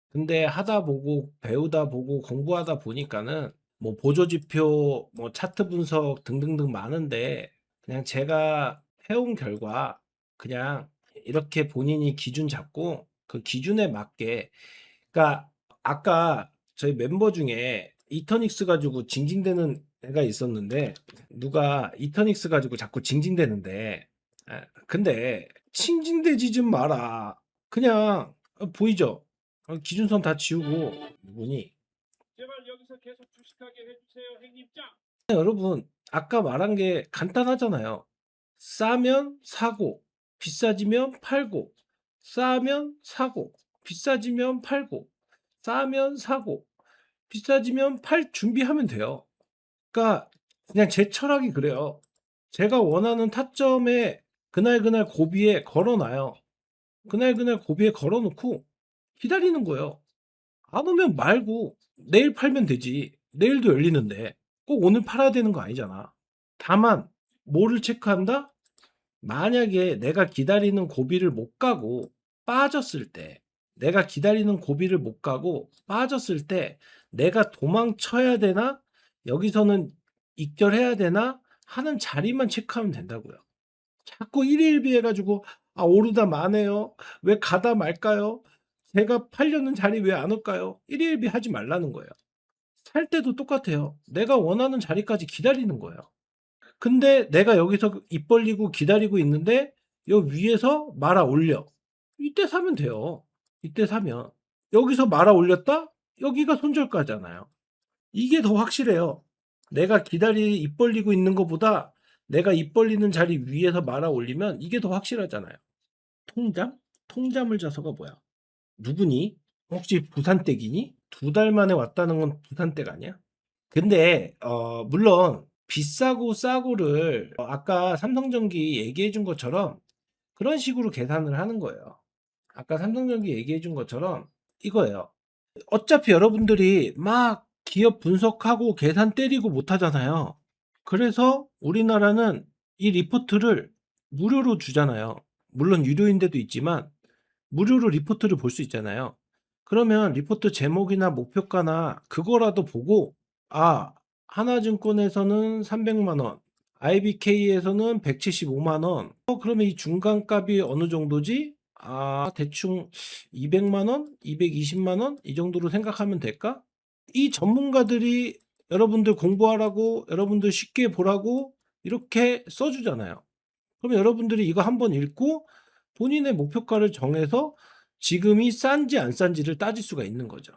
근데 하다 보고 배우다 보고 공부하다 보니까는 뭐 보조지표, 뭐 차트 분석 등등등 많은데 그냥 제가 해온 결과 그냥 이렇게 본인이 기준 잡고 그 기준에 맞게, 그러니까 아까 저희 멤버 중에 이터닉스 가지고 징징대는 애가 있었는데 누가 이터닉스 가지고 자꾸 징징대는데 근데 징징대지 좀 마라. 그냥 보이죠? 기준선 다 지우고 누구니? 제발 여기서 계속 주식하게 해주세요, 행님짱. 여러분 아까 말한 게 간단하잖아요. 싸면 사고, 비싸지면 팔고, 싸면 사고, 비싸지면 팔고, 싸면 사고, 비싸지면 팔 준비하면 돼요. 그러니까 그냥 제 철학이 그래요. 제가 원하는 타점에 그날 고비에 걸어놔요. 그날 고비에 걸어놓고 기다리는 거예요. 안 오면 말고 내일 팔면 되지. 내일도 열리는데 꼭 오늘 팔아야 되는 거 아니잖아. 다만 뭐를 체크한다? 만약에 내가 기다리는 고비를 못 가고 빠졌을 때, 내가 기다리는 고비를 못 가고 빠졌을 때 내가 도망쳐야 되나? 여기서는 익절해야 되나? 하는 자리만 체크하면 된다고요. 자꾸 일일비 해가지고 아 오르다 마네요. 왜 가다 말까요? 제가 팔려는 자리 왜 안 올까요? 일일비 하지 말라는 거예요. 살 때도 똑같아요. 내가 원하는 자리까지 기다리는 거예요. 근데 내가 여기서 입 벌리고 기다리고 있는데 요 위에서 말아 올려. 이때 사면 돼요. 이때 사면. 여기서 말아 올렸다? 여기가 손절가잖아요. 이게 더 확실해요. 내가 입 벌리고 있는 것보다 내가 입 벌리는 자리 위에서 말아 올리면 이게 더 확실하잖아요. 통잠? 통잠을 자서가 뭐야? 누구니? 혹시 부산댁이니? 2달 만에 왔다는 건 부산댁 아니야? 근데 물론 비싸고 싸고를 아까 삼성전기 얘기해 준 것처럼 그런 식으로 계산을 하는 거예요. 아까 삼성전기 얘기해 준 것처럼 이거예요. 어차피 여러분들이 막 기업 분석하고 계산 때리고 못 하잖아요. 그래서 우리나라는 이 리포트를 무료로 주잖아요. 물론 유료인 데도 있지만 무료로 리포트를 볼 수 있잖아요. 그러면 리포트 제목이나 목표가나 그거라도 보고 아, 하나증권에서는 300만 원, IBK에서는 175만 원. 그러면 이 중간값이 어느 정도지? 아, 대충 200만 원, 220만 원 이 정도로 생각하면 될까? 이 전문가들이 여러분들 공부하라고, 여러분들 쉽게 보라고 이렇게 써주잖아요. 그럼 여러분들이 이거 한번 읽고 본인의 목표가를 정해서 지금이 싼지 안 싼지를 따질 수가 있는 거죠.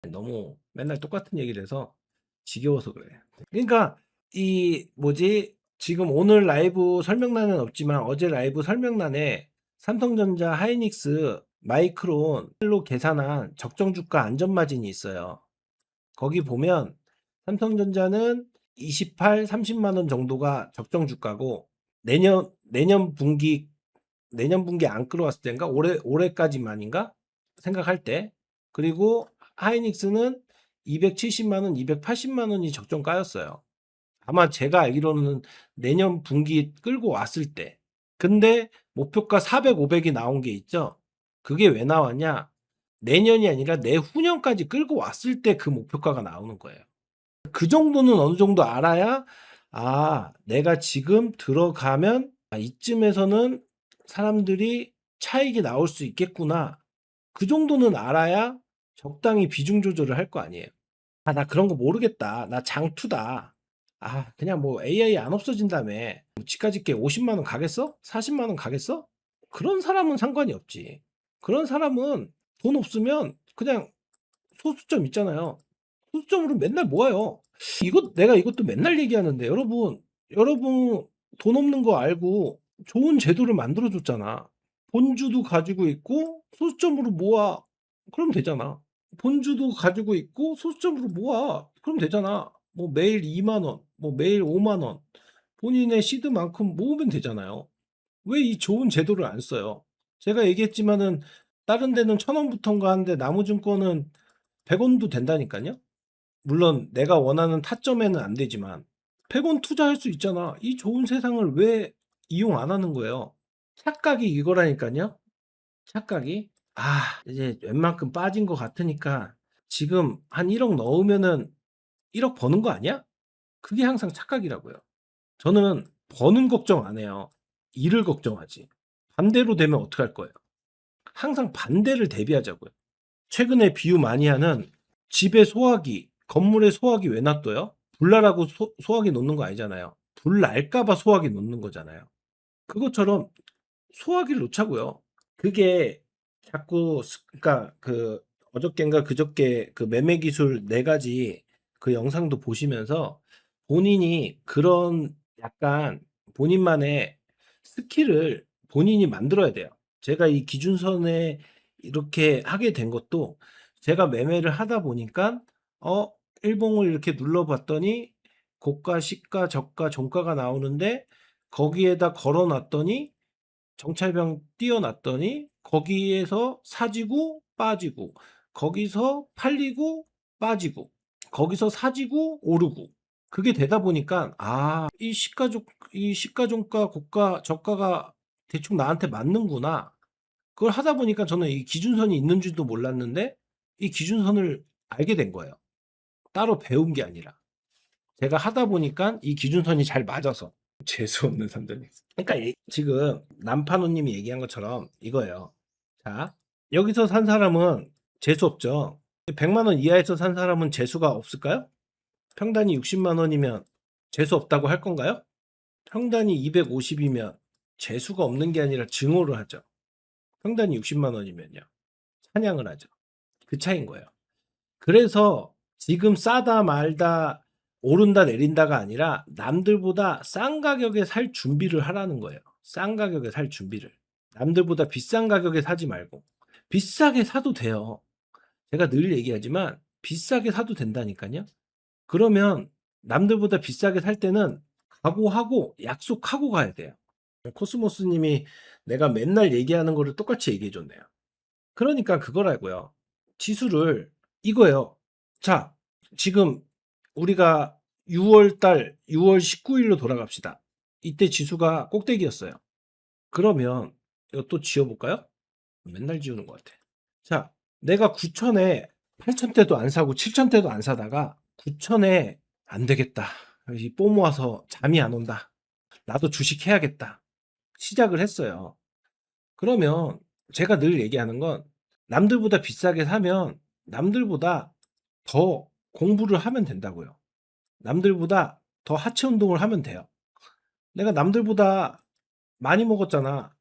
너무 맨날 똑같은 얘기를 해서 지겨워서 그래. 그러니까 이 뭐지? 지금 오늘 라이브 설명란은 없지만 어제 라이브 설명란에 삼성전자, 하이닉스, 마이크론로 계산한 적정 주가 안전 마진이 있어요. 거기 보면 삼성전자는 28, 30만 원 정도가 적정 주가고 내년 분기 안 끌어왔을 때인가 올해까지만인가 생각할 때, 그리고 하이닉스는 270만 원, 280만 원이 적정가였어요. 아마 제가 알기로는 내년 분기 끌고 왔을 때. 근데 목표가 400, 500이 나온 게 있죠. 그게 왜 나왔냐? 내년이 아니라 내후년까지 끌고 왔을 때 그 목표가가 나오는 거예요. 그 정도는 어느 정도 알아야 내가 지금 들어가면 이쯤에서는 사람들이 차익이 나올 수 있겠구나. 그 정도는 알아야 적당히 비중 조절을 할 거 아니에요. 나 그런 거 모르겠다. 나 장투다. 그냥 뭐 AI 안 없어진다며. 뭐 집까짓게 50만 원 가겠어? 40만 원 가겠어? 그런 사람은 상관이 없지. 그런 사람은 돈 없으면 그냥 소수점 있잖아요. 소수점으로 맨날 모아요. 내가 이것도 맨날 얘기하는데 여러분 돈 없는 거 알고 좋은 제도를 만들어 줬잖아. 본주도 가지고 있고 소수점으로 모아. 그러면 되잖아. 본주도 가지고 있고 소수점으로 모아. 그럼 되잖아. 뭐 매일 2만 원, 뭐 매일 5만 원. 본인의 시드만큼 모으면 되잖아요. 왜 이 좋은 제도를 안 써요? 제가 얘기했지만은 다른 데는 1,000원부터인가 하는데 나무증권은 100원도 된다니까요. 물론 내가 원하는 타점에는 안 되지만 100원 투자할 수 있잖아. 이 좋은 세상을 왜 이용 안 하는 거예요? 착각이 이거라니까요. 착각이. 이제 웬만큼 빠진 것 같으니까 지금 한 1억 넣으면은 1억 버는 거 아니야? 그게 항상 착각이라고요. 저는 버는 걱정 안 해요. 일을 걱정하지. 반대로 되면 어떡할 거예요? 항상 반대를 대비하자고요. 최근에 비유 많이 하는 집에 소화기, 건물에 소화기 왜 놔둬요? 불나라고 소화기 놓는 거 아니잖아요. 불 날까봐 소화기 놓는 거잖아요. 그것처럼 소화기를 놓자고요. 그게 자꾸 그러니까 그 어저께인가 그저께 그 매매 기술 4가지 그 영상도 보시면서 본인이 그런 약간 본인만의 스킬을 본인이 만들어야 돼요. 제가 이 기준선에 이렇게 하게 된 것도 제가 매매를 하다 보니까 일봉을 이렇게 눌러봤더니 고가, 시가, 저가, 종가가 나오는데 거기에다 걸어 놨더니 정찰병 띄워놨더니 거기에서 사지고 빠지고 거기서 팔리고 빠지고 거기서 사지고 오르고 그게 되다 보니까 이 시가 종가 고가 저가가 대충 나한테 맞는구나. 그걸 하다 보니까 저는 이 기준선이 있는 줄도 몰랐는데 이 기준선을 알게 된 거예요. 따로 배운 게 아니라 제가 하다 보니까 이 기준선이 잘 맞아서. 재수 없는 선전님. 그러니까 지금 남판호님이 얘기한 것처럼 이거예요. 자, 여기서 산 사람은 재수 없죠. 100만 원 이하에서 산 사람은 재수가 없을까요? 평단이 60만 원이면 재수 없다고 할 건가요? 평단이 250이면 재수가 없는 게 아니라 증오를 하죠. 평단이 60만 원이면요. 찬양을 하죠. 그 차이인 거예요. 그래서 지금 싸다 말다 오른다 내린다가 아니라 남들보다 싼 가격에 살 준비를 하라는 거예요. 싼 가격에 살 준비를. 남들보다 비싼 가격에 사지 말고. 비싸게 사도 돼요. 제가 늘 얘기하지만 비싸게 사도 된다니까요. 그러면 남들보다 비싸게 살 때는 각오하고 약속하고 가야 돼요. 코스모스 님이 내가 맨날 얘기하는 거를 똑같이 얘기해 줬네요. 그러니까 그거라고요. 지수를 이거예요. 자, 지금 우리가 6월 달 6월 19일로 돌아갑시다. 이때 지수가 꼭대기였어요. 그러면 이거 또 지워볼까요? 맨날 지우는 것 같아. 자, 내가 9천에 8천대도 안 사고 7천대도 안 사다가 9천에 안 되겠다. 이 뽀 모아서 잠이 안 온다. 나도 주식 해야겠다. 시작을 했어요. 그러면 제가 늘 얘기하는 건 남들보다 비싸게 사면 남들보다 더 공부를 하면 된다고요. 남들보다 더 하체 운동을 하면 돼요. 내가 남들보다 많이 먹었잖아.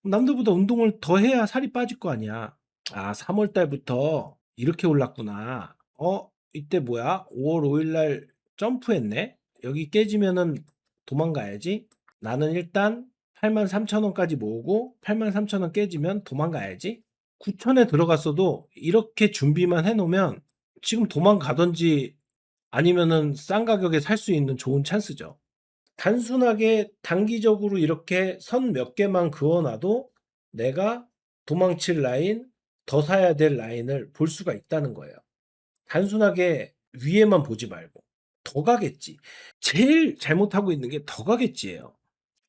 남들보다 운동을 더 해야 살이 빠질 거 아니야. 3월 달부터 이렇게 올랐구나. 이때 뭐야? 5월 5일 날 점프했네. 여기 깨지면은 도망가야지. 나는 일단 83,000원까지 모으고 83,000원 깨지면 도망가야지. 9천에 들어갔어도 이렇게 준비만 해놓으면 지금 도망가든지 아니면은 싼 가격에 살 수 있는 좋은 찬스죠. 단순하게 단기적으로 이렇게 선 몇 개만 그어놔도 내가 도망칠 라인, 더 사야 될 라인을 볼 수가 있다는 거예요. 단순하게 위에만 보지 말고 더 가겠지. 제일 잘못하고 있는 게 더 가겠지예요.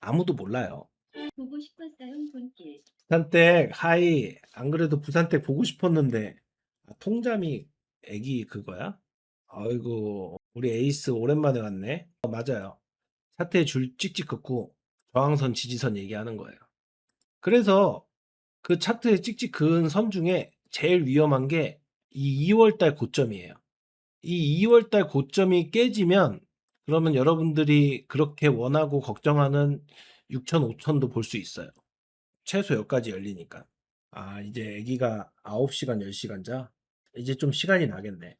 아무도 몰라요. 보고 싶었어요, 본길. 부산댁 하이. 안 그래도 부산댁 보고 싶었는데 통잠이 애기 그거야? 아이고 우리 에이스 오랜만에 왔네. 맞아요. 차트에 줄 찍찍 긋고 저항선 지지선 얘기하는 거예요. 그래서 그 차트에 찍찍 그은 선 중에 제일 위험한 게 이 2월 달 고점이에요. 이 2월 달 고점이 깨지면 그러면 여러분들이 그렇게 원하고 걱정하는 6천, 5천도 볼 수 있어요. 최소 여기까지 열리니까. 아, 이제 아기가 9시간, 10시간 자? 이제 좀 시간이 나겠네.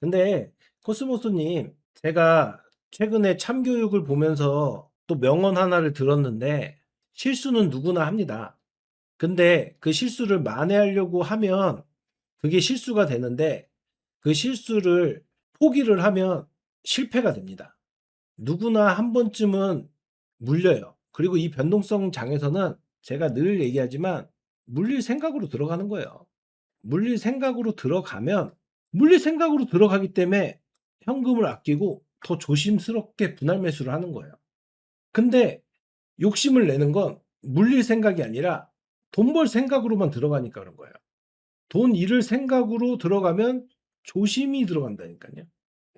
근데 코스모스님, 제가 최근에 참교육을 보면서 또 명언 하나를 들었는데 실수는 누구나 합니다. 근데 그 실수를 만회하려고 하면 그게 실수가 되는데 그 실수를 포기를 하면 실패가 됩니다. 누구나 한 번쯤은 물려요. 그리고 이 변동성 장에서는 제가 늘 얘기하지만 물릴 생각으로 들어가는 거예요. 물릴 생각으로 들어가면 물릴 생각으로 들어가기 때문에 현금을 아끼고 더 조심스럽게 분할 매수를 하는 거예요. 근데 욕심을 내는 건 물릴 생각이 아니라 돈 벌 생각으로만 들어가니까 그런 거예요. 돈 잃을 생각으로 들어가면 조심히 들어간다니까요.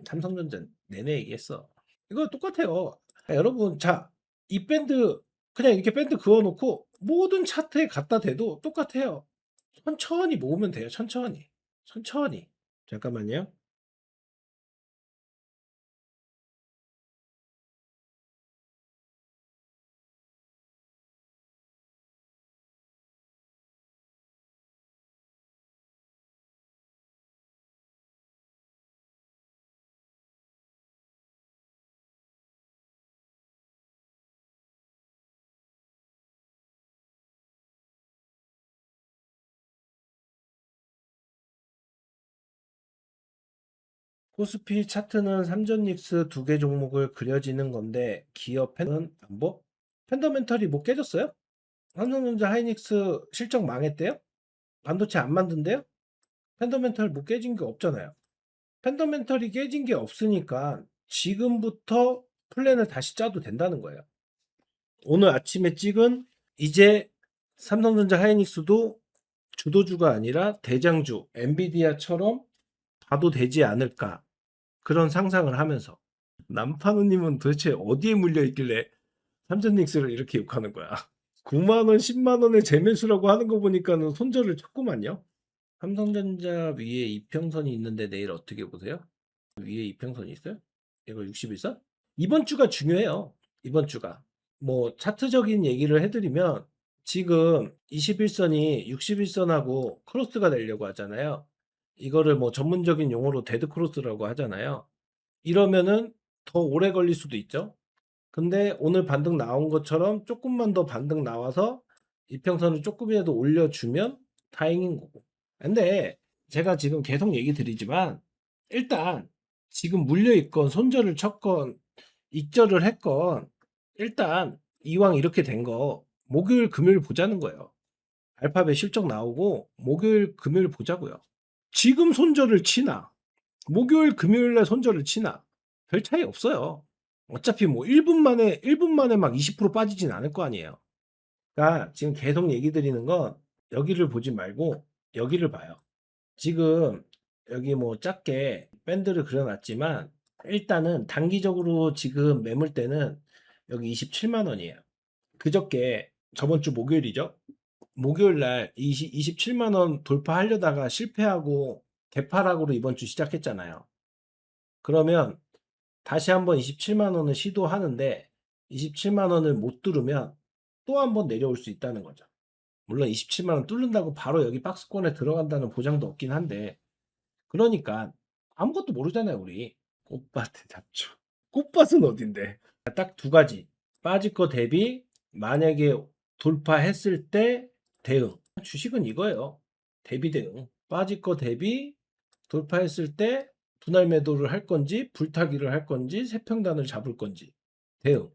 삼성전자 내내 얘기했어. 이거 똑같아요. 여러분, 자, 이 밴드 그냥 이렇게 밴드 그어 놓고 모든 차트에 갖다 대도 똑같아요. 천천히 모으면 돼요. 천천히. 천천히. 잠깐만요. 코스피 차트는 삼전닉스 두 개 종목을 그려지는 건데 기업 팬은 안 보? 펀더멘털이 뭐 깨졌어요? 삼성전자 하이닉스 실적 망했대요? 반도체 안 만든대요? 펀더멘털 뭐 깨진 게 없잖아요. 펀더멘털이 깨진 게 없으니까 지금부터 플랜을 다시 짜도 된다는 거예요. 오늘 아침에 찍은 이제 삼성전자 하이닉스도 주도주가 아니라 대장주 엔비디아처럼 봐도 되지 않을까 그런 상상을 하면서 남판우님은 도대체 어디에 물려 있길래 삼전닉스를 이렇게 욕하는 거야. 9만 원, 10만 원에 재매수라고 하는 거 보니까는 손절을 쳤구만요. 삼성전자 위에 이평선이 있는데 내일 어떻게 보세요? 위에 이평선이 있어요? 이거 61선? 이번 주가 중요해요. 이번 주가. 뭐 차트적인 얘기를 해드리면 지금 21선이 61선하고 크로스가 되려고 하잖아요. 이거를 뭐 전문적인 용어로 데드 크로스라고 하잖아요. 이러면은 더 오래 걸릴 수도 있죠. 근데 오늘 반등 나온 것처럼 조금만 더 반등 나와서 이평선을 조금이라도 올려주면 다행인 거고. 근데 제가 지금 계속 얘기 드리지만 일단 지금 물려있건 손절을 쳤건 익절을 했건 일단 이왕 이렇게 된 거 목요일 금요일 보자는 거예요. 알파벳 실적 나오고 목요일 금요일 보자고요. 지금 손절을 치나 목요일 금요일 날 손절을 치나 별 차이 없어요. 어차피 뭐 1분 만에 막 20% 빠지진 않을 거 아니에요. 그러니까 지금 계속 얘기 드리는 건 여기를 보지 말고 여기를 봐요. 지금 여기 뭐 작게 밴드를 그려놨지만 일단은 단기적으로 지금 매물대는 여기 27만 원이에요. 그저께 저번 주 목요일이죠. 목요일 날 27만 원 돌파하려다가 실패하고 개파락으로 이번 주 시작했잖아요. 그러면 다시 한번 27만 원을 시도하는데 27만 원을 못 뚫으면 또 한번 내려올 수 있다는 거죠. 물론 27만 원 뚫는다고 바로 여기 박스권에 들어간다는 보장도 없긴 한데 그러니까 아무것도 모르잖아요, 우리. 꽃밭에 잡초. 꽃밭은 어딘데? 딱 두 가지. 빠질 거 대비 만약에 돌파했을 때 대응. 주식은 이거예요. 대비 대응. 빠질 거 대비 돌파했을 때 분할 매도를 할 건지 불타기를 할 건지 세평단을 잡을 건지 대응.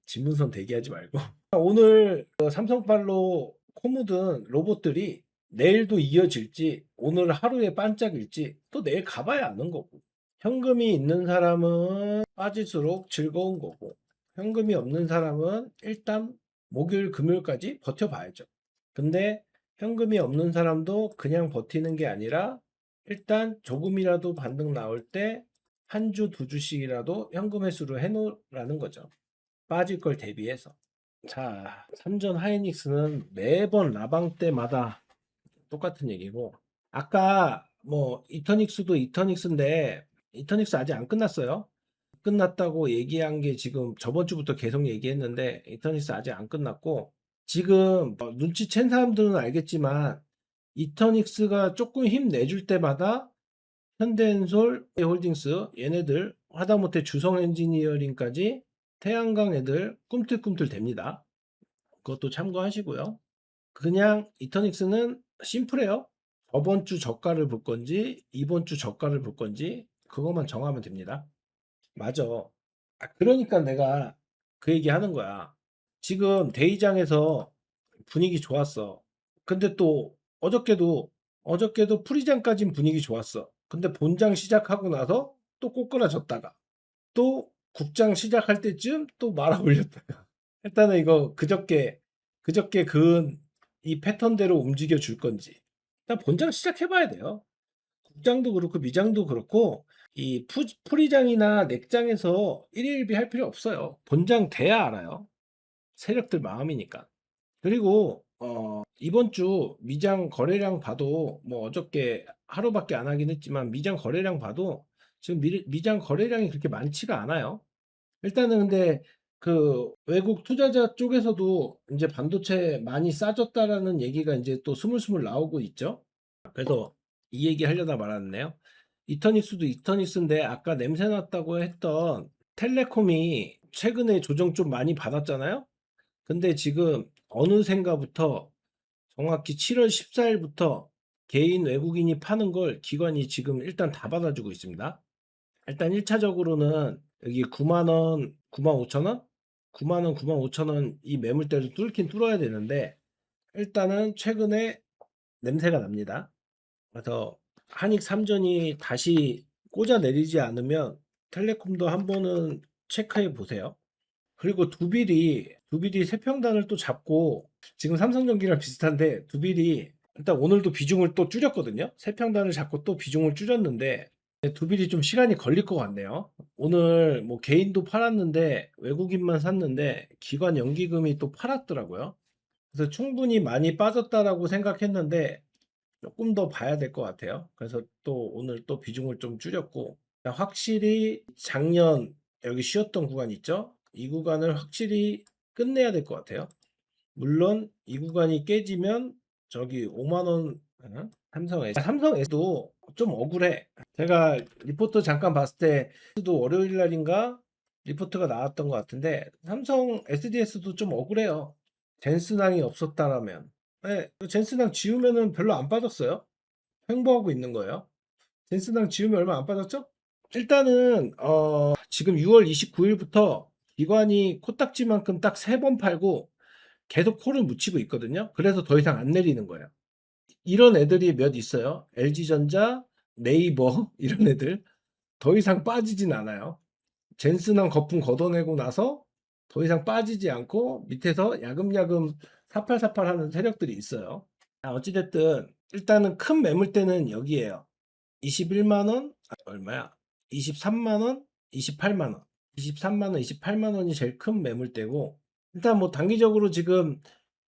진문선 대기하지 말고 오늘 삼성팔로 코 묻은 로봇들이 내일도 이어질지 오늘 하루에 반짝일지 또 내일 가봐야 아는 거고 현금이 있는 사람은 빠질수록 즐거운 거고 현금이 없는 사람은 일단 목요일 금요일까지 버텨봐야죠. 근데 현금이 없는 사람도 그냥 버티는 게 아니라 일단 조금이라도 반등 나올 때 한 주, 두 주씩이라도 현금 회수를 해 놓으라는 거죠. 빠질 걸 대비해서. 자, 삼전 하이닉스는 매번 라방 때마다 똑같은 얘기고, 아까 뭐 이터닉스도 이터닉스인데 이터닉스 아직 안 끝났어요. 끝났다고 얘기한 게 지금 저번 주부터 계속 얘기했는데 이터닉스 아직 안 끝났고, 지금 눈치챈 사람들은 알겠지만 이터닉스가 조금 힘내줄 때마다 현대엔솔, 홀딩스 얘네들 하다못해 주성 엔지니어링까지 태양광 애들 꿈틀꿈틀 됩니다. 그것도 참고하시고요. 그냥 이터닉스는 심플해요. 저번 주 저가를 볼 건지 이번 주 저가를 볼 건지 그것만 정하면 됩니다. 맞아. 그러니까 내가 그 얘기 하는 거야. 지금 대의장에서 분위기 좋았어. 근데 또 어저께도 프리장까진 분위기 좋았어. 근데 본장 시작하고 나서 또 꼬꾸라졌다가 또 국장 시작할 때쯤 또 말아 올렸다가 일단은 이거 그저께 그은 이 패턴대로 움직여 줄 건지 일단 본장 시작해 봐야 돼요. 국장도 그렇고 미장도 그렇고 이 프리장이나 넥장에서 일일비 할 필요 없어요. 본장 돼야 알아요. 세력들 마음이니까. 그리고 이번 주 미장 거래량 봐도 뭐 어저께 하루밖에 안 하긴 했지만 미장 거래량 봐도 지금 미장 거래량이 그렇게 많지가 않아요. 일단은 근데 그 외국 투자자 쪽에서도 이제 반도체 많이 싸졌다라는 얘기가 이제 또 스물스물 나오고 있죠. 그래서 이 얘기 하려다 말았네요. 이터닉스도 이터닉스인데 아까 냄새 났다고 했던 텔레콤이 최근에 조정 좀 많이 받았잖아요. 근데 지금 어느샌가부터 정확히 7월 14일부터 개인 외국인이 파는 걸 기관이 지금 일단 다 받아주고 있습니다. 일단 1차적으로는 여기 9만 원, 9만 5천 원? 9만 원, 9만 5천 원 이 매물대를 뚫긴 뚫어야 되는데 일단은 최근에 냄새가 납니다. 그래서 한익 3전이 다시 꽂아 내리지 않으면 텔레콤도 한 번은 체크해 보세요. 그리고 두빌이 세평단을 또 잡고 지금 삼성전기랑 비슷한데 두빌이 일단 오늘도 비중을 또 줄였거든요. 세평단을 잡고 또 비중을 줄였는데 두빌이 좀 시간이 걸릴 것 같네요. 오늘 뭐 개인도 팔았는데 외국인만 샀는데 기관 연기금이 또 팔았더라고요. 그래서 충분히 많이 빠졌다라고 생각했는데 조금 더 봐야 될 것 같아요. 그래서 또 오늘 또 비중을 좀 줄였고 확실히 작년 여기 쉬었던 구간 있죠? 이 구간을 확실히 끝내야 될 것 같아요. 물론 이 구간이 깨지면 저기 5만 원 삼성 S도 좀 억울해. 제가 리포트 잠깐 봤을 때 도 월요일 날인가 리포트가 나왔던 것 같은데 삼성 SDS도 좀 억울해요. 젠스낭이 없었다라면. 네, 젠스낭 지우면은 별로 안 빠졌어요. 횡보하고 있는 거예요. 젠스낭 지우면 얼마 안 빠졌죠? 일단은 지금 6월 29일부터 기관이 코딱지만큼 딱 3번 팔고 계속 코를 묻히고 있거든요. 그래서 더 이상 안 내리는 거예요. 이런 애들이 몇 있어요. LG전자, 네이버 이런 애들 더 이상 빠지진 않아요. 젠스낭 거품 걷어내고 나서 더 이상 빠지지 않고 밑에서 야금야금 사팔사팔 하는 세력들이 있어요. 어찌됐든 일단은 큰 매물대는 여기에요. 21만 원, 얼마야? 23만 원, 28만 원. 23만 원, 28만 원이 제일 큰 매물대고 일단 뭐 단기적으로 지금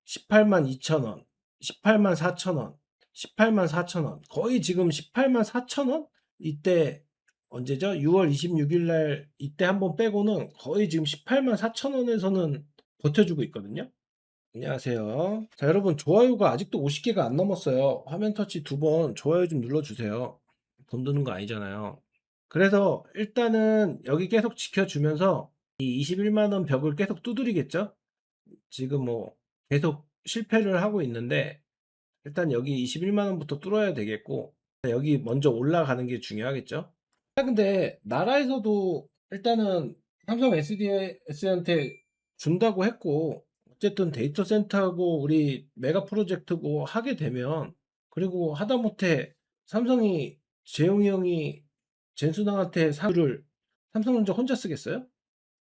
18만 2천 원, 18만 4천 원, 18만 4천 원. 거의 지금 18만 4천 원? 이때 언제죠? 6월 26일 날 이때 한번 빼고는 거의 지금 18만 4천 원에서는 버텨주고 있거든요. 안녕하세요. 자, 여러분 좋아요가 아직도 50개가 안 넘었어요. 화면 터치 2번 좋아요 좀 눌러주세요. 돈 드는 거 아니잖아요. 그래서 일단은 여기 계속 지켜주면서 이 21만 원 벽을 계속 두드리겠죠? 지금 뭐 계속 실패를 하고 있는데 일단 여기 21만 원부터 뚫어야 되겠고 여기 먼저 올라가는 게 중요하겠죠? 근데 나라에서도 일단은 삼성 SDS한테 준다고 했고 어쨌든 데이터 센터고 우리 메가 프로젝트고 하게 되면 그리고 하다못해 삼성이 재용이 형이 젠수당한테 사유를 삼성전자 혼자 쓰겠어요?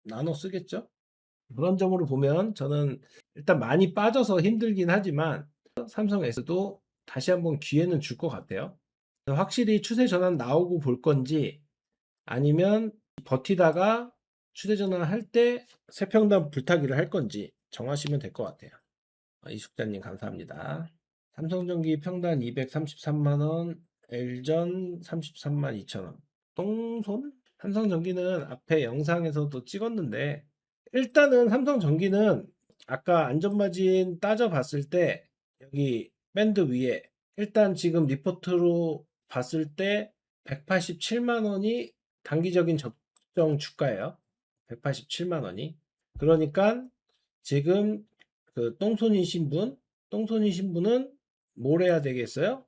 나눠 쓰겠죠? 그런 점으로 보면 저는 일단 많이 빠져서 힘들긴 하지만 삼성 S도 다시 한번 기회는 줄 것 같아요. 확실히 추세 전환 나오고 볼 건지 아니면 버티다가 휴대전화 할 때 세평단 불타기를 할 건지 정하시면 될 것 같아요. 이숙자님 감사합니다. 삼성전기 평단 233만 원, L전 33만 2천 원. 똥손? 삼성전기는 앞에 영상에서도 찍었는데 일단은 삼성전기는 아까 안전마진 따져봤을 때 여기 밴드 위에 일단 지금 리포트로 봤을 때 187만 원이 단기적인 적정 주가예요. 187만 원이. 그러니까 지금 그 똥손이신 분은 뭘 해야 되겠어요?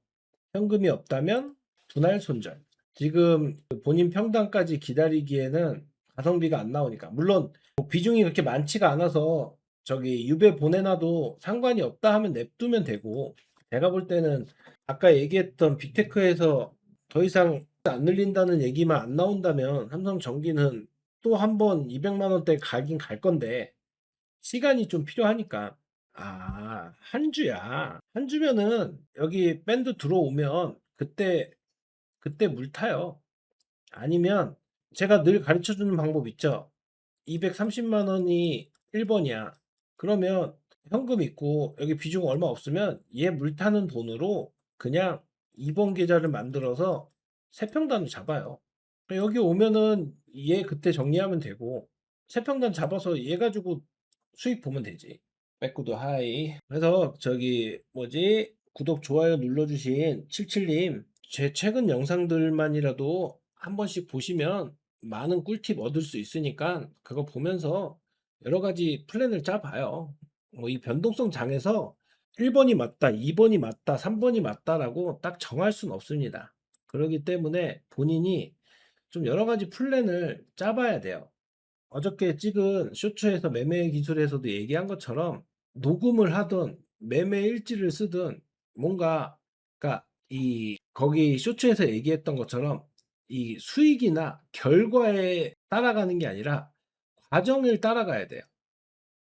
현금이 없다면 분할 손절. 지금 그 본인 평단까지 기다리기에는 가성비가 안 나오니까. 물론 뭐 비중이 그렇게 많지가 않아서 저기 유배 보내놔도 상관이 없다 하면 냅두면 되고, 제가 볼 때는 아까 얘기했던 빅테크에서 더 이상 안 늘린다는 얘기만 안 나온다면 삼성전기는 또 한 번 200만 원대 가긴 갈 건데 시간이 좀 필요하니까. 한 주야. 한 주면은 여기 밴드 들어오면 그때 물 타요. 아니면 제가 늘 가르쳐 주는 방법 있죠. 230만 원이 1번이야. 그러면 현금 있고 여기 비중 얼마 없으면 얘 물 타는 돈으로 그냥 2번 계좌를 만들어서 세평단을 잡아요. 여기 오면은 얘 그때 정리하면 되고 세평단 잡아서 얘 가지고 수익 보면 되지. 백구도 하이. 그래서 저기 뭐지? 구독 좋아요 눌러주신 77님 제 최근 영상들만이라도 한 번씩 보시면 많은 꿀팁 얻을 수 있으니까 그거 보면서 여러 가지 플랜을 짜봐요. 뭐 이 변동성 장에서 1번이 맞다, 2번이 맞다, 3번이 맞다라고 딱 정할 수는 없습니다. 그렇기 때문에 본인이 좀 여러 가지 플랜을 짜봐야 돼요. 어저께 찍은 쇼츠에서 매매 기술에서도 얘기한 것처럼 녹음을 하든 매매 일지를 쓰든 뭔가, 그러니까 이 거기 쇼츠에서 얘기했던 것처럼 이 수익이나 결과에 따라가는 게 아니라 과정을 따라가야 돼요.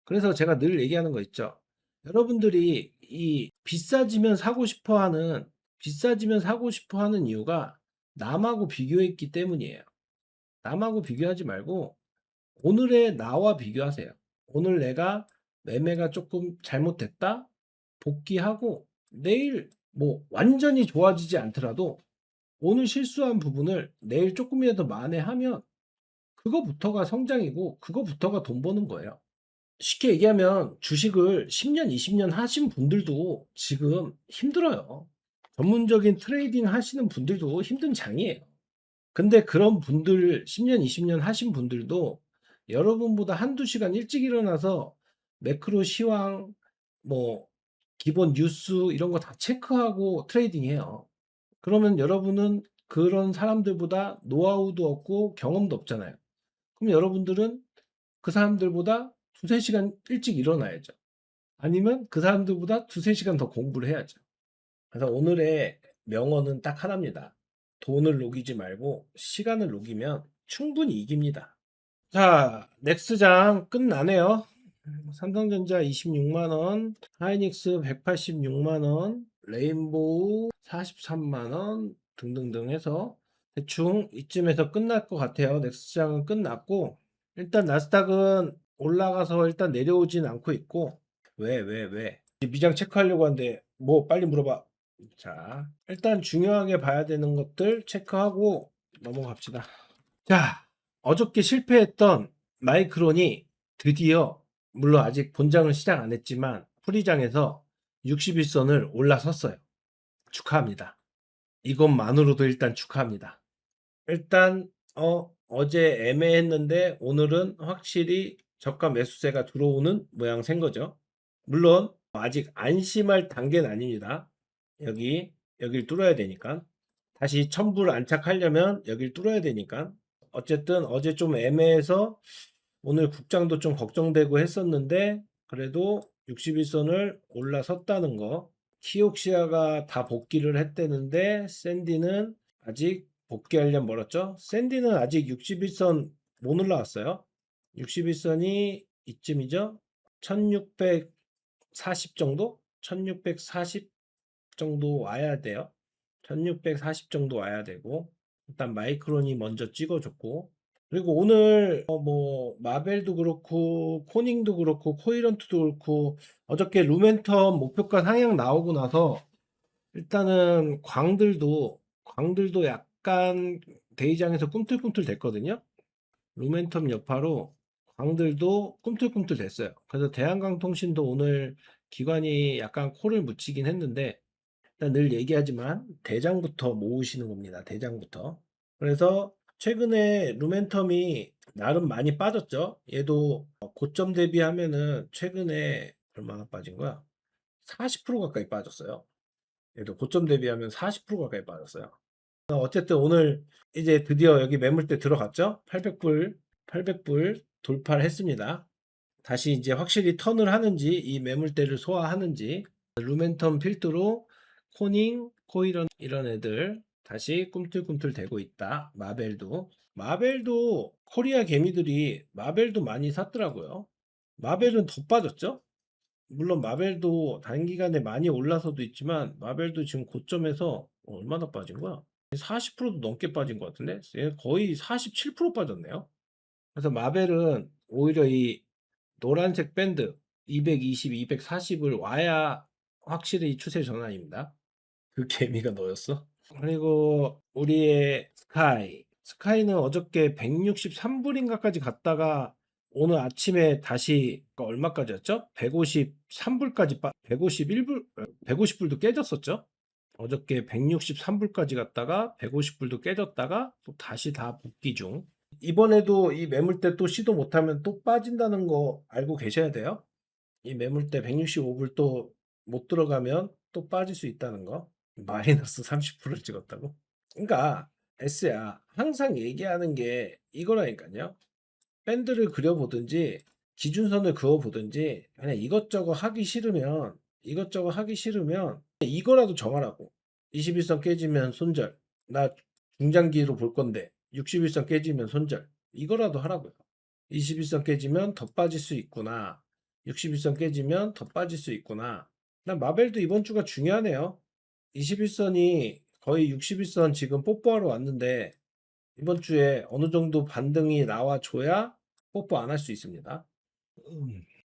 그래서 제가 늘 얘기하는 거 있죠. 여러분들이 이 비싸지면 사고 싶어 하는 이유가 남하고 비교했기 때문이에요. 남하고 비교하지 말고 오늘의 나와 비교하세요. 오늘 내가 매매가 조금 잘못됐다? 복귀하고 내일 뭐 완전히 좋아지지 않더라도 오늘 실수한 부분을 내일 조금이라도 만회하면 그거부터가 성장이고 그거부터가 돈 버는 거예요. 쉽게 얘기하면 주식을 10년, 20년 하신 분들도 지금 힘들어요. 전문적인 트레이딩 하시는 분들도 힘든 장이에요. 근데 그런 분들 10년, 20년 하신 분들도 여러분보다 한두 시간 일찍 일어나서 매크로 시황, 뭐 기본 뉴스 이런 거 다 체크하고 트레이딩 해요. 그러면 여러분은 그런 사람들보다 노하우도 없고 경험도 없잖아요. 그럼 여러분들은 그 사람들보다 두세 시간 일찍 일어나야죠. 아니면 그 사람들보다 두세 시간 더 공부를 해야죠. 그래서 오늘의 명언은 딱 하나입니다. 돈을 녹이지 말고 시간을 녹이면 충분히 이깁니다. 자, 넥스장 끝나네요. 삼성전자 26만 원, 하이닉스 186만 원, 레인보우 43만 원 등등등 해서 대충 이쯤에서 끝날 것 같아요. 넥스장은 끝났고 일단 나스닥은 올라가서 일단 내려오진 않고 있고 왜? 미장 체크하려고 하는데 뭐 빨리 물어봐. 자, 일단 중요하게 봐야 되는 것들 체크하고 넘어갑시다. 자, 어저께 실패했던 마이크론이 드디어 물론 아직 본장은 시작 안 했지만 프리장에서 61선을 올라섰어요. 축하합니다. 이것만으로도 일단 축하합니다. 일단 어제 애매했는데 오늘은 확실히 저가 매수세가 들어오는 모양새인 거죠. 물론 아직 안심할 단계는 아닙니다. 여길 뚫어야 되니까. 다시 천불 안착하려면 여길 뚫어야 되니까. 어쨌든 어제 좀 애매해서 오늘 국장도 좀 걱정되고 했었는데 그래도 61선을 올라섰다는 거. 키옥시아가 다 복귀를 했다는데 샌디는 아직 복귀하려면 멀었죠. 샌디는 아직 61선 못 올라왔어요. 61선이 이쯤이죠. 1640 정도? 1640 정도 와야 돼요. 1640 정도 와야 되고 일단 마이크론이 먼저 찍어줬고, 그리고 오늘 뭐 마벨도 그렇고 코닝도 그렇고 코이런트도 그렇고 어저께 루멘텀 목표가 상향 나오고 나서 일단은 광들도 약간 대기장에서 꿈틀꿈틀 됐거든요. 루멘텀 여파로 광들도 꿈틀꿈틀 됐어요. 그래서 대한강통신도 오늘 기관이 약간 코를 묻히긴 했는데, 일단 늘 얘기하지만 대장부터 모으시는 겁니다. 대장부터. 그래서 최근에 루멘텀이 나름 많이 빠졌죠. 얘도 고점 대비하면은 최근에 얼마나 빠진 거야? 40% 가까이 빠졌어요. 얘도 고점 대비하면 40% 가까이 빠졌어요. 어쨌든 오늘 이제 드디어 여기 매물대 들어갔죠? 800불 돌파를 했습니다. 다시 이제 확실히 턴을 하는지 이 매물대를 소화하는지, 루멘텀 필두로 코닝, 코이런 이런 애들 다시 꿈틀꿈틀 대고 있다. 마벨도 코리아 개미들이 마벨도 많이 샀더라고요. 마벨은 더 빠졌죠? 물론 마벨도 단기간에 많이 올라서도 있지만 마벨도 지금 고점에서 얼마나 빠진 거야? 40%도 넘게 빠진 것 같은데? 얘 거의 47% 빠졌네요. 그래서 마벨은 오히려 이 노란색 밴드 220, 240을 와야 확실히 추세 전환입니다. 그 개미가 너였어? 그리고 우리의 스카이는 어저께 163불인가까지 갔다가 오늘 아침에 다시 얼마까지였죠? 153불까지 151불, 150불도 깨졌었죠? 어저께 163불까지 갔다가 150불도 깨졌다가 또 다시 다 복귀 중. 이번에도 이 매물대 또 시도 못하면 또 빠진다는 거 알고 계셔야 돼요. 이 매물대 165불 또 못 들어가면 또 빠질 수 있다는 거. 마이너스 30%를 찍었다고? 그러니까 S야 항상 얘기하는 게 이거라니까요. 밴드를 그려보든지 기준선을 그어보든지 그냥 이것저것 하기 싫으면 이거라도 정하라고. 21선 깨지면 손절. 나 중장기로 볼 건데 61선 깨지면 손절. 이거라도 하라고요. 21선 깨지면 더 빠질 수 있구나. 61선 깨지면 더 빠질 수 있구나. 난 마벨도 이번 주가 중요하네요. 21선이 거의 61선 지금 뽀뽀하러 왔는데 이번 주에 어느 정도 반등이 나와줘야 뽀뽀 안 할 수 있습니다.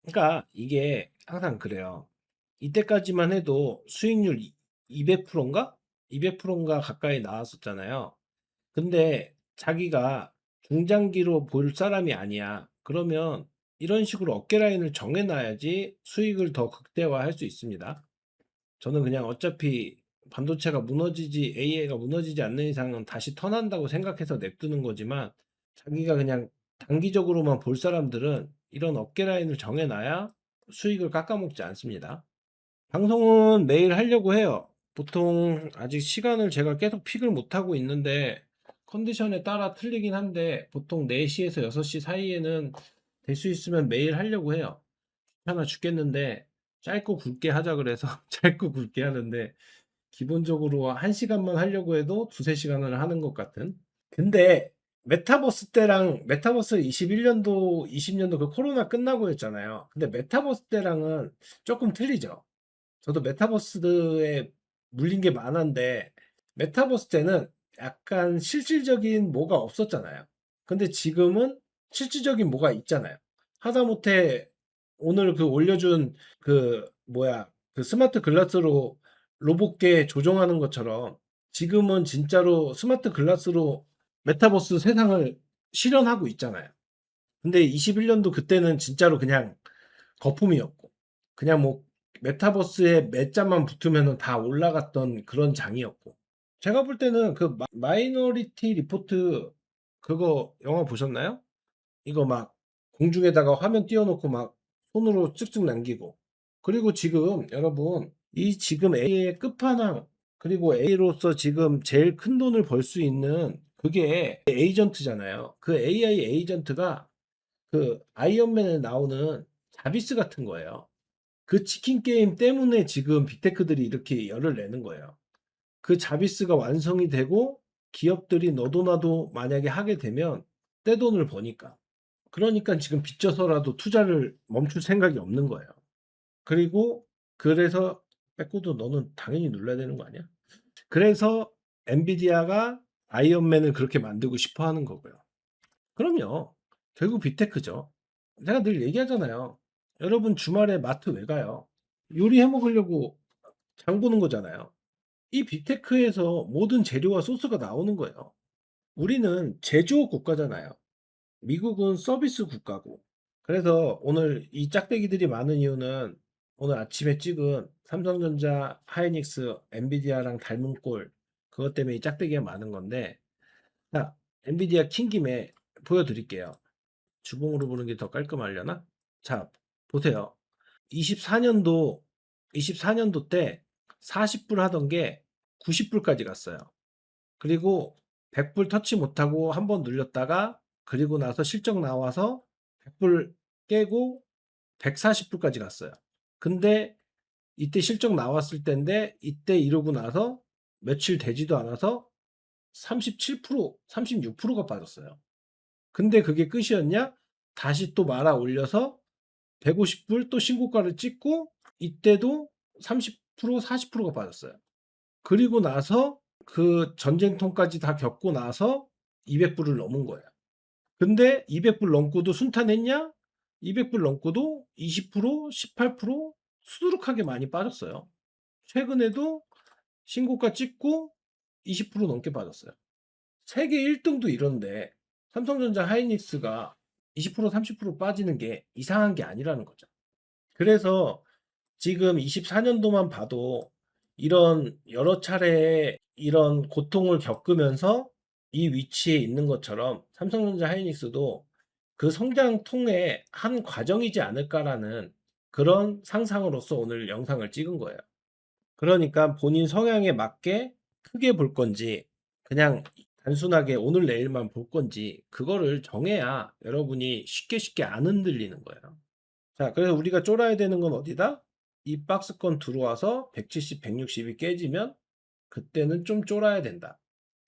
그러니까 이게 항상 그래요. 이때까지만 해도 수익률 200%인가? 200%인가 가까이 나왔었잖아요. 근데 자기가 중장기로 볼 사람이 아니야. 그러면 이런 식으로 어깨 라인을 정해놔야지 수익을 더 극대화할 수 있습니다. 저는 그냥 어차피 반도체가 무너지지 AI가 무너지지 않는 이상은 다시 턴한다고 생각해서 냅두는 거지만, 자기가 그냥 단기적으로만 볼 사람들은 이런 어깨 라인을 정해놔야 수익을 깎아먹지 않습니다. 방송은 매일 하려고 해요. 보통 아직 시간을 제가 계속 픽을 못하고 있는데 컨디션에 따라 틀리긴 한데 보통 4시에서 6시 사이에는 될 수 있으면 매일 하려고 해요. 하나 죽겠는데 짧고 굵게 하자 그래서 짧고 굵게 하는데, 기본적으로 1시간만 하려고 해도 2~3시간을 하는 것 같은. 근데 메타버스 때랑 메타버스 21년도 20년도 그 코로나 끝나고 였잖아요. 근데 메타버스 때랑은 조금 틀리죠. 저도 메타버스에 물린 게 많은데 메타버스 때는 약간 실질적인 뭐가 없었잖아요. 근데 지금은 실질적인 뭐가 있잖아요. 하다못해 오늘 그 올려준 그 뭐야 그 스마트 글라스로 로봇계 조종하는 것처럼 지금은 진짜로 스마트 글라스로 메타버스 세상을 실현하고 있잖아요. 근데 21년도 그때는 진짜로 그냥 거품이었고, 그냥 뭐 메타버스에 몇 자만 붙으면 다 올라갔던 그런 장이었고. 제가 볼 때는 그 마이너리티 리포트 그거 영화 보셨나요? 이거 막 공중에다가 화면 띄워놓고 막 손으로 쭉쭉 남기고. 그리고 지금 여러분 이 지금 A의 끝판왕, 그리고 A로서 지금 제일 큰 돈을 벌 수 있는 그게 에이전트잖아요. 그 AI 에이전트가 그 아이언맨에 나오는 자비스 같은 거예요. 그 치킨 게임 때문에 지금 빅테크들이 이렇게 열을 내는 거예요. 그 자비스가 완성이 되고 기업들이 너도 나도 만약에 하게 되면 떼돈을 버니까. 그러니까 지금 빚져서라도 투자를 멈출 생각이 없는 거예요. 그리고 그래서 빼꾸도 너는 당연히 눌러야 되는 거 아니야? 그래서 엔비디아가 아이언맨을 그렇게 만들고 싶어 하는 거고요. 그럼요. 결국 빅테크죠. 제가 늘 얘기하잖아요. 여러분 주말에 마트 왜 가요? 요리해 먹으려고 장 보는 거잖아요. 이 빅테크에서 모든 재료와 소스가 나오는 거예요. 우리는 제조업 국가잖아요. 미국은 서비스 국가고. 그래서 오늘 이 짝대기들이 많은 이유는 오늘 아침에 찍은 삼성전자, 하이닉스, 엔비디아랑 닮은 꼴 그것 때문에 이 짝대기가 많은 건데, 자, 엔비디아 킨 김에 보여드릴게요. 주봉으로 보는 게 더 깔끔하려나? 자, 보세요. 24년도 24년도 때 40불 하던 게 90불까지 갔어요. 그리고 100불 터치 못하고 한번 눌렸다가, 그리고 나서 실적 나와서 100불 깨고 140불까지 갔어요. 근데 이때 실적 나왔을 때인데, 이때 이러고 나서 며칠 되지도 않아서 37%, 36%가 빠졌어요. 근데 그게 끝이었냐? 다시 또 말아 올려서 150불 또 신고가를 찍고, 이때도 30%, 40%가 빠졌어요. 그리고 나서 그 전쟁통까지 다 겪고 나서 200불을 넘은 거예요. 근데 200불 넘고도 순탄했냐? 200불 넘고도 20%, 18% 수두룩하게 많이 빠졌어요. 최근에도 신고가 찍고 20% 넘게 빠졌어요. 세계 1등도 이런데 삼성전자 하이닉스가 20%, 30% 빠지는 게 이상한 게 아니라는 거죠. 그래서 지금 24년도만 봐도 이런 여러 차례의 이런 고통을 겪으면서 이 위치에 있는 것처럼 삼성전자 하이닉스도 그 성장통의 한 과정이지 않을까라는 그런 상상으로서 오늘 영상을 찍은 거예요. 그러니까 본인 성향에 맞게 크게 볼 건지, 그냥 단순하게 오늘 내일만 볼 건지, 그거를 정해야 여러분이 쉽게 쉽게 안 흔들리는 거예요. 자, 그래서 우리가 쫄아야 되는 건 어디다? 이 박스권 들어와서 170, 160이 깨지면 그때는 좀 쫄아야 된다.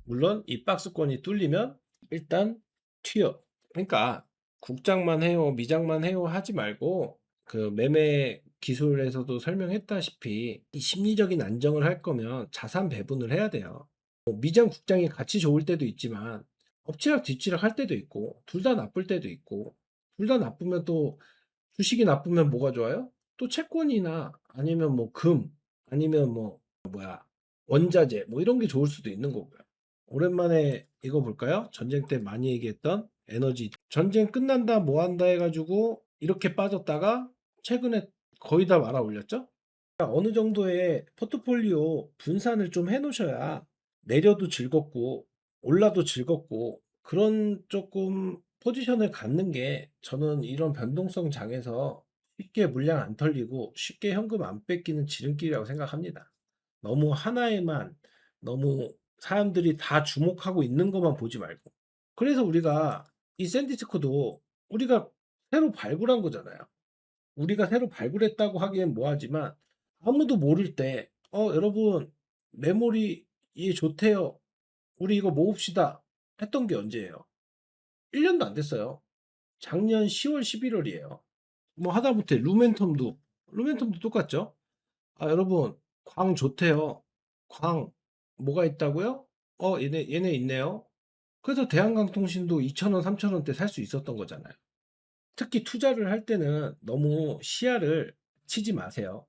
물론 이 박스권이 뚫리면 일단 튀어. 그러니까 국장만 해요, 미장만 해요 하지 말고, 그 매매 기술에서도 설명했다시피 이 심리적인 안정을 할 거면 자산 배분을 해야 돼요. 뭐 미장 국장이 같이 좋을 때도 있지만 엎치락 뒤치락 할 때도 있고, 둘 다 나쁠 때도 있고, 둘 다 나쁘면 또 주식이 나쁘면 뭐가 좋아요? 또 채권이나 아니면 뭐 금, 아니면 뭐 원자재 뭐 이런 게 좋을 수도 있는 거고요. 오랜만에 이거 볼까요? 전쟁 때 많이 얘기했던 에너지. 전쟁 끝난다 뭐 한다 해가지고 이렇게 빠졌다가 최근에 거의 다 말아 올렸죠? 어느 정도의 포트폴리오 분산을 좀 해놓으셔야 내려도 즐겁고 올라도 즐겁고, 그런 조금 포지션을 갖는 게 저는 이런 변동성 장에서 쉽게 물량 안 털리고 쉽게 현금 안 뺏기는 지름길이라고 생각합니다. 너무 하나에만, 너무 사람들이 다 주목하고 있는 것만 보지 말고. 그래서 우리가 이 샌디스코도 우리가 새로 발굴한 거잖아요. 우리가 새로 발굴했다고 하기엔 뭐하지만, 아무도 모를 때 여러분 메모리 이 좋대요, 우리 이거 모읍시다 했던 게 언제예요? 1년도 안 됐어요. 작년 10월 11월이에요. 뭐 하다못해 루멘텀도 똑같죠. 아 여러분, 광 좋대요. 광 뭐가 있다고요? 얘네 있네요. 그래서 대한강통신도 2,000원 3,000원대 살 수 있었던 거잖아요. 특히 투자를 할 때는 너무 시야를 치지 마세요.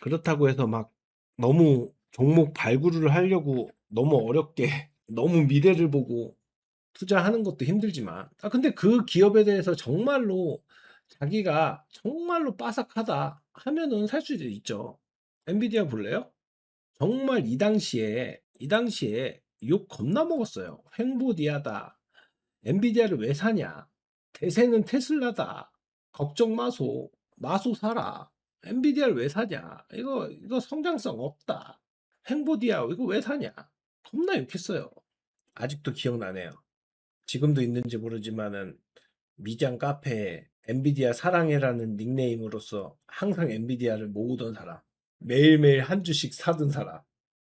그렇다고 해서 막 너무 종목 발굴을 하려고 너무 어렵게 너무 미래를 보고 투자하는 것도 힘들지만, 근데 그 기업에 대해서 정말로 자기가 정말로 빠삭하다 하면은 살 수도 있죠. 엔비디아 볼래요? 정말 이 당시에 욕 겁나 먹었어요. 횡보디아다, 엔비디아를 왜 사냐, 대세는 테슬라다, 걱정 마소 사라, 엔비디아를 왜 사냐, 이거 성장성 없다, 행보디아 이거 왜 사냐, 겁나 욕했어요. 아직도 기억나네요. 지금도 있는지 모르지만은 미장 카페에 엔비디아 사랑해라는 닉네임으로서 항상 엔비디아를 모으던 사람, 매일매일 한 주씩 사던 사람.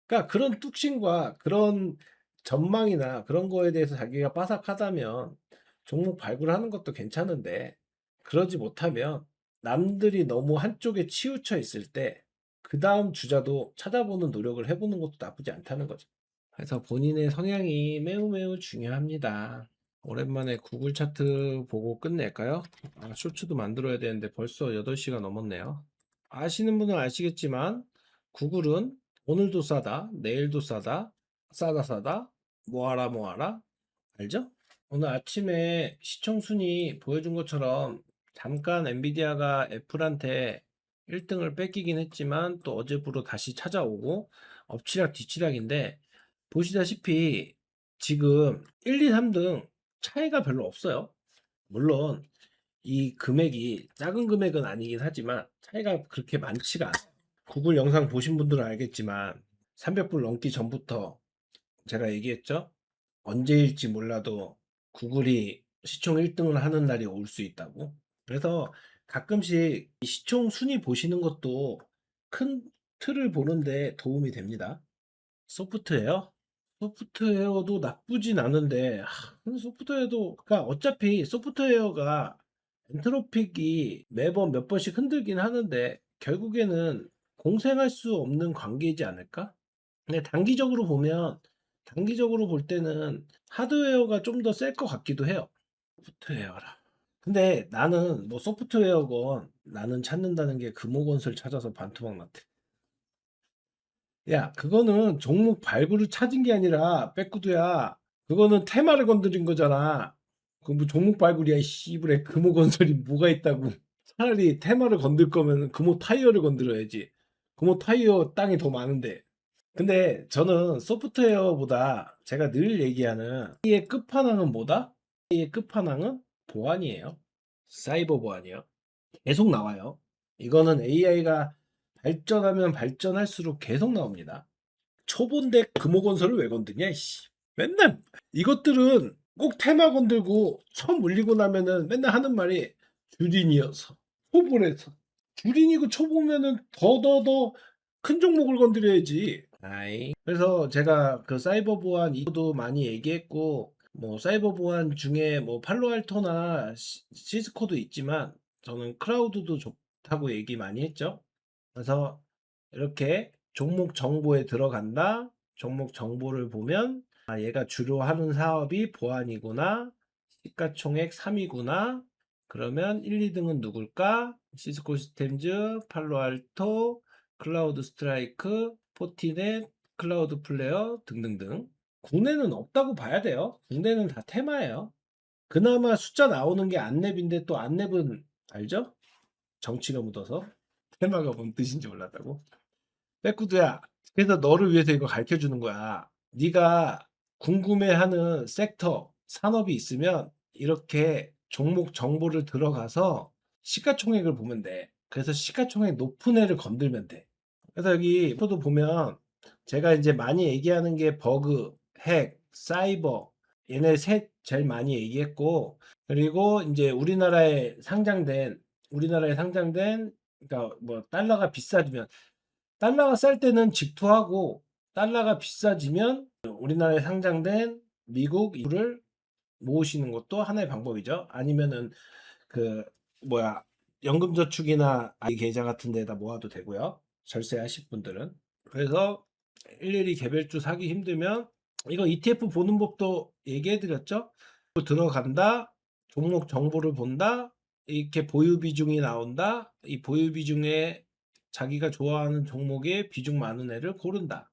그러니까 그런 뚝심과 그런 전망이나 그런 거에 대해서 자기가 빠삭하다면 종목 발굴하는 것도 괜찮은데, 그러지 못하면 남들이 너무 한쪽에 치우쳐 있을 때 그 다음 주자도 찾아보는 노력을 해보는 것도 나쁘지 않다는 거죠. 그래서 본인의 성향이 매우 매우 중요합니다. 오랜만에 구글 차트 보고 끝낼까요? 쇼츠도 만들어야 되는데 벌써 8시가 넘었네요. 아시는 분은 아시겠지만 구글은 오늘도 싸다, 내일도 싸다, 싸다 싸다, 뭐하라 뭐하라, 알죠? 오늘 아침에 시청 순위 보여준 것처럼 잠깐 엔비디아가 애플한테 1등을 뺏기긴 했지만 또 어제부로 다시 찾아오고 엎치락 뒤치락인데, 보시다시피 지금 1, 2, 3등 차이가 별로 없어요. 물론 이 금액이 작은 금액은 아니긴 하지만 차이가 그렇게 많지가 않아요. 구글 영상 보신 분들은 알겠지만 300불 넘기 전부터 제가 얘기했죠. 언제일지 몰라도 구글이 시총 1등을 하는 날이 올 수 있다고. 그래서 가끔씩 이 시총 순위 보시는 것도 큰 틀을 보는데 도움이 됩니다. 소프트웨어? 소프트웨어도 나쁘진 않은데, 소프트웨어도, 그러니까 어차피 소프트웨어가 엔트로픽이 매번 몇 번씩 흔들긴 하는데, 결국에는 공생할 수 없는 관계이지 않을까? 근데 단기적으로 볼 때는 하드웨어가 좀 더 셀 것 같기도 해요. 소프트웨어라. 근데 나는 뭐 소프트웨어건 나는 찾는다는 게 금호건설 찾아서 반토막 났대. 야, 그거는 종목 발굴을 찾은 게 아니라 백구두야. 그거는 테마를 건드린 거잖아. 그 뭐 종목 발굴이야, 이 씨부레. 금호건설이 뭐가 있다고. 차라리 테마를 건들 거면 금호 타이어를 건드려야지. 금호 타이어 땅이 더 많은데. 근데 저는 소프트웨어보다 제가 늘 얘기하는 A의 끝판왕은 뭐다? A의 끝판왕은 보안이에요. 사이버 보안이요. 계속 나와요. 이거는 AI가 발전하면 발전할수록 계속 나옵니다. 초본데 금호건설을 왜 건드냐, 이씨. 맨날 이것들은 꼭 테마 건들고 처음 물리고 나면은 맨날 하는 말이 주린이어서, 초보래서. 주린이고 초보면은 더더더 큰 종목을 건드려야지. 아이. 그래서 제가 그 사이버 보안 이거도 많이 얘기했고, 뭐 사이버 보안 중에 뭐 팔로알토나 시스코도 있지만 저는 클라우드도 좋다고 얘기 많이 했죠. 그래서 이렇게 종목 정보에 들어간다. 종목 정보를 보면 얘가 주로 하는 사업이 보안이구나. 시가총액 3위구나. 그러면 1, 2등은 누굴까? 시스코 시스템즈, 팔로알토, 클라우드 스트라이크, 포티넷, 클라우드 플레어 등등등. 국내는 없다고 봐야 돼요. 국내는 다 테마예요. 그나마 숫자 나오는 게 안랩인데, 또 안랩은 알죠? 정치가 묻어서. 테마가 뭔 뜻인지 몰랐다고. 백구두야, 그래서 너를 위해서 이거 가르쳐 주는 거야. 네가 궁금해하는 섹터, 산업이 있으면 이렇게 종목 정보를 들어가서 시가총액을 보면 돼. 그래서 시가총액 높은 애를 건들면 돼. 그래서 여기 표도 보면 제가 이제 많이 얘기하는 게 버그, 핵, 사이버, 얘네 셋 제일 많이 얘기했고, 그리고 이제 우리나라에 상장된, 그러니까 뭐 달러가 비싸지면, 달러가 쌀 때는 직투하고 달러가 비싸지면 우리나라에 상장된 미국 이를 모으시는 것도 하나의 방법이죠. 아니면은 그 뭐야, 연금저축이나 아이 계좌 같은 데다 모아도 되고요. 절세하실 분들은. 그래서 일일이 개별주 사기 힘들면 이거 ETF 보는 법도 얘기해 드렸죠. 들어간다, 종목 정보를 본다, 이렇게 보유 비중이 나온다, 이 보유 비중에 자기가 좋아하는 종목에 비중 많은 애를 고른다.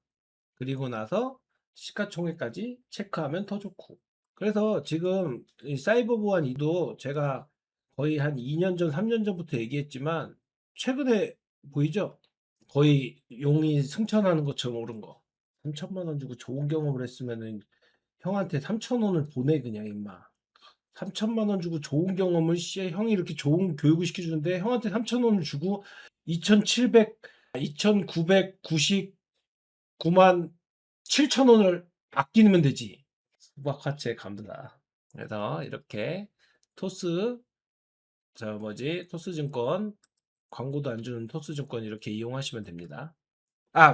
그리고 나서 시가총액까지 체크하면 더 좋고. 그래서 지금 이 사이버 보안 이도 제가 거의 한 2년 전, 3년 전부터 얘기했지만 최근에 보이죠? 거의 용이 승천하는 것처럼 오른 거. 3천만 원 주고 좋은 경험을 했으면은 형한테 3천 원을 보내, 그냥 임마. 3천만 원 주고 좋은 경험을, 씨, 형이 이렇게 좋은 교육을 시켜주는데 형한테 3천 원을 주고 2,700, 2,999만 7천 원을 아끼면 되지. 수박화채 감다. 그래서 이렇게 토스, 토스증권, 광고도 안 주는 토스증권 이렇게 이용하시면 됩니다.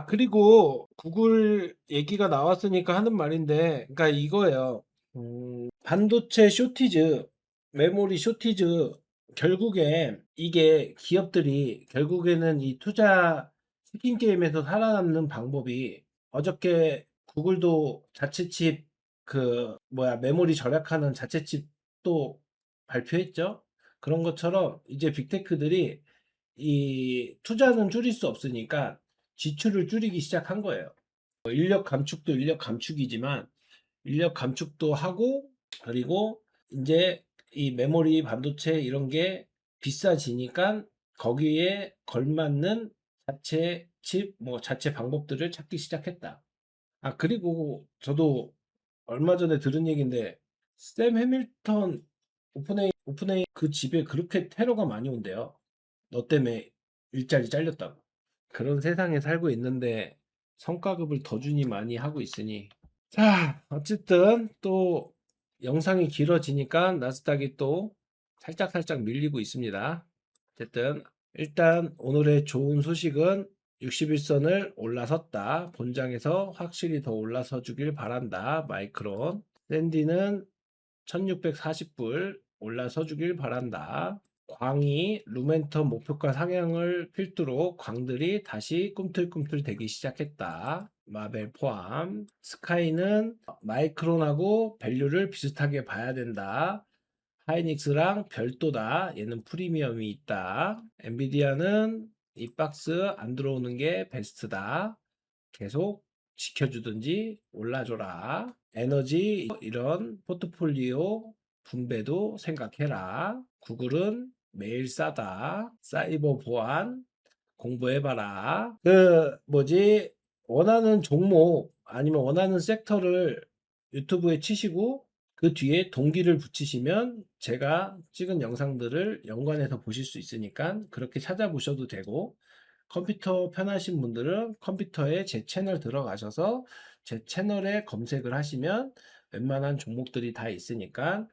그리고 구글 얘기가 나왔으니까 하는 말인데, 그러니까 이거예요. 반도체 쇼티즈, 메모리 쇼티즈, 결국에 이게 기업들이 결국에는 이 투자 치킨 게임에서 살아남는 방법이, 어저께 구글도 자체 칩 메모리 절약하는 자체 칩도 발표했죠. 그런 것처럼 이제 빅테크들이 이 투자는 줄일 수 없으니까 지출을 줄이기 시작한 거예요. 인력 감축도 인력 감축이지만 인력 감축도 하고, 그리고 이제 이 메모리 반도체 이런 게 비싸지니까 거기에 걸맞는 자체 칩, 자체 방법들을 찾기 시작했다. 아, 그리고 저도 얼마 전에 들은 얘기인데, 샘 해밀턴 오픈AI 그 집에 그렇게 테러가 많이 온대요. 너 때문에 일자리 잘렸다고. 그런 세상에 살고 있는데 성과급을 더 주니 많이 하고 있으니. 자, 어쨌든 또 영상이 길어지니까 나스닥이 또 살짝살짝 밀리고 있습니다. 어쨌든 일단 오늘의 좋은 소식은 61선을 올라섰다. 본장에서 확실히 더 올라서 주길 바란다. 마이크론. 샌디는 1640불 올라서 주길 바란다. 광이 루멘텀 목표가 상향을 필두로 광들이 다시 꿈틀꿈틀 되기 시작했다. 마벨 포함. 스카이는 마이크론하고 밸류를 비슷하게 봐야 된다. 하이닉스랑 별도다. 얘는 프리미엄이 있다. 엔비디아는 이 박스 안 들어오는 게 베스트다. 계속 지켜주든지 올라줘라. 에너지 이런 포트폴리오 분배도 생각해라. 구글은 매일 싸다. 사이버 보안 공부해봐라. 원하는 종목 아니면 원하는 섹터를 유튜브에 치시고 그 뒤에 동기를 붙이시면 제가 찍은 영상들을 연관해서 보실 수 있으니까 그렇게 찾아보셔도 되고, 컴퓨터 편하신 분들은 컴퓨터에 제 채널 들어가셔서 제 채널에 검색을 하시면 웬만한 종목들이 다 있으니까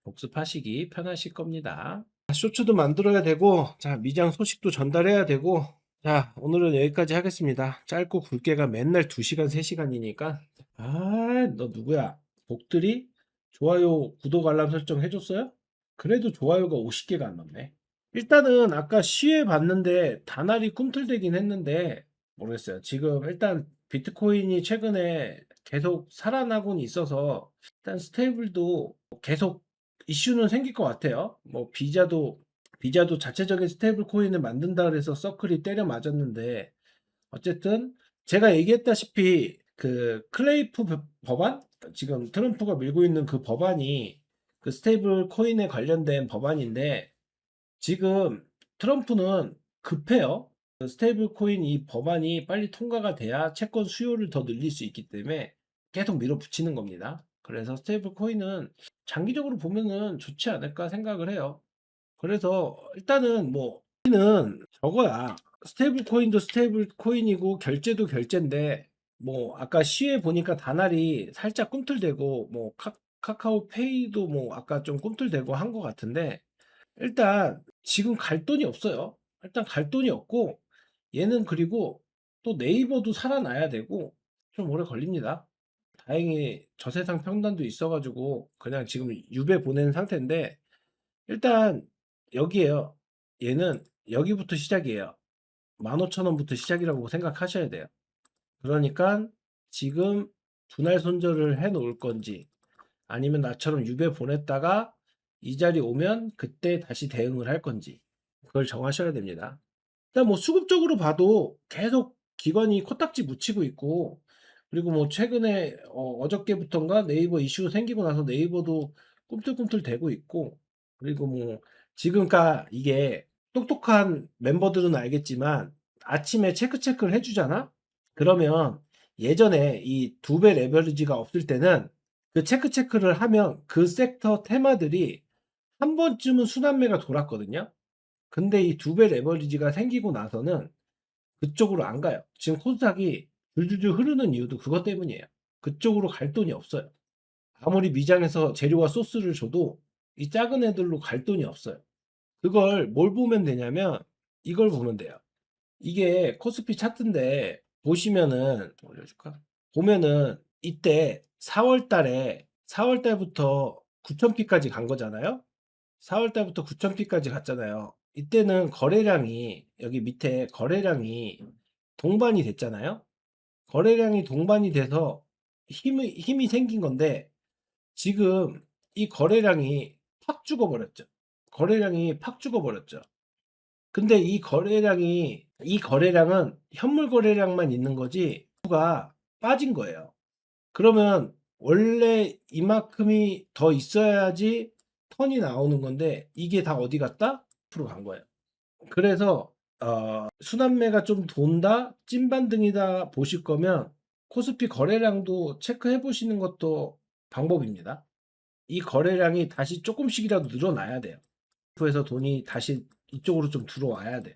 복습하시기 편하실 겁니다. 쇼츠도 만들어야 되고, 자, 미장 소식도 전달해야 되고, 자, 오늘은 여기까지 하겠습니다. 짧고 굵게가 맨날 2시간, 3시간이니까. 아, 너 누구야? 복들이 좋아요, 구독, 알람 설정 해줬어요? 그래도 좋아요가 50개가 안 넘네. 일단은 아까 시에 봤는데 다날이 꿈틀대긴 했는데 모르겠어요. 지금 일단 비트코인이 최근에 계속 살아나곤 있어서 일단 스테이블도 계속 이슈는 생길 것 같아요. 비자도 자체적인 스테이블 코인을 만든다 그래서 서클이 때려 맞았는데, 어쨌든 제가 얘기했다시피 그 클레이프 법안, 지금 트럼프가 밀고 있는 그 법안이 그 스테이블 코인에 관련된 법안인데, 지금 트럼프는 급해요. 스테이블 코인 이 법안이 빨리 통과가 돼야 채권 수요를 더 늘릴 수 있기 때문에 계속 밀어붙이는 겁니다. 그래서 스테이블 코인은 장기적으로 보면은 좋지 않을까 생각을 해요. 그래서 일단은 는 저거야. 스테이블 코인도 스테이블 코인이고 결제도 결제인데, 아까 시에 보니까 다날이 살짝 꿈틀대고, 카카오 페이도 아까 좀 꿈틀대고 한 것 같은데, 일단 지금 갈 돈이 없어요. 일단 갈 돈이 없고, 얘는 그리고 또 네이버도 살아나야 되고 좀 오래 걸립니다. 다행히 저세상 평단도 있어가지고 그냥 지금 유배 보낸 상태인데, 일단 여기에요. 얘는 여기부터 시작이에요. 15,000원부터 시작이라고 생각하셔야 돼요. 그러니까 지금 분할 손절을 해 놓을 건지, 아니면 나처럼 유배 보냈다가 이 자리 오면 그때 다시 대응을 할 건지, 그걸 정하셔야 됩니다. 일단 수급적으로 봐도 계속 기관이 코딱지 묻히고 있고, 그리고 최근에 어저께부터인가 네이버 이슈 생기고 나서 네이버도 꿈틀꿈틀 대고 있고, 그리고 지금까 이게 똑똑한 멤버들은 알겠지만 아침에 체크를 해주잖아. 그러면 예전에 이 2배 레버리지가 없을 때는 그 체크를 하면 그 섹터 테마들이 한 번쯤은 순환매가 돌았거든요. 근데 이 2배 레버리지가 생기고 나서는 그쪽으로 안 가요. 지금 코스닥이 줄줄줄 흐르는 이유도 그것 때문이에요. 그쪽으로 갈 돈이 없어요. 아무리 미장에서 재료와 소스를 줘도 이 작은 애들로 갈 돈이 없어요. 그걸 뭘 보면 되냐면 이걸 보면 돼요. 이게 코스피 차트인데 보시면은 올려줄까? 보면은 이때 4월 달에 4월 달부터 9,000피까지 간 거잖아요. 4월 달부터 9,000피까지 갔잖아요. 이때는 거래량이 여기 밑에 거래량이 동반이 됐잖아요. 거래량이 동반이 돼서 힘이 생긴 건데 지금 이 거래량이 팍 죽어버렸죠. 거래량이 팍 죽어버렸죠. 근데 이 거래량은 현물 거래량만 있는 거지 수가 빠진 거예요. 그러면 원래 이만큼이 더 있어야지 턴이 나오는 건데 이게 다 어디 갔다? 앞으로 간 거예요. 그래서 순환매가 좀 돈다, 찐반등이다 보실 거면 코스피 거래량도 체크해 보시는 것도 방법입니다. 이 거래량이 다시 조금씩이라도 늘어나야 돼요. 에서 돈이 다시 이쪽으로 좀 들어와야 돼요.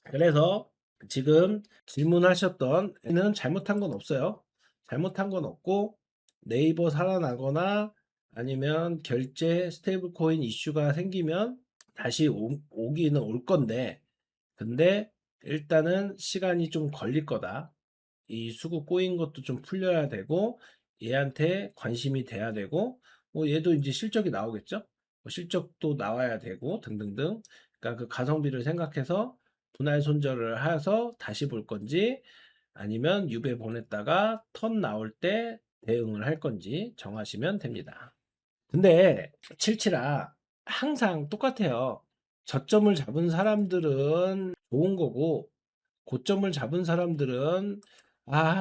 그래서 지금 질문하셨던 는 잘못한 건 없어요. 잘못한 건 없고 네이버 살아나거나 아니면 결제 스테이블 코인 이슈가 생기면 다시 오기는 올 건데 근데 일단은 시간이 좀 걸릴 거다. 이 수급 꼬인 것도 좀 풀려야 되고 얘한테 관심이 돼야 되고 뭐 얘도 이제 실적이 나오겠죠. 뭐 실적도 나와야 되고 등등등. 그러니까 그 가성비를 생각해서 분할 손절을 해서 다시 볼 건지 아니면 유배 보냈다가 턴 나올 때 대응을 할 건지 정하시면 됩니다. 근데 칠칠아 항상 똑같아요. 저점을 잡은 사람들은 좋은 거고 고점을 잡은 사람들은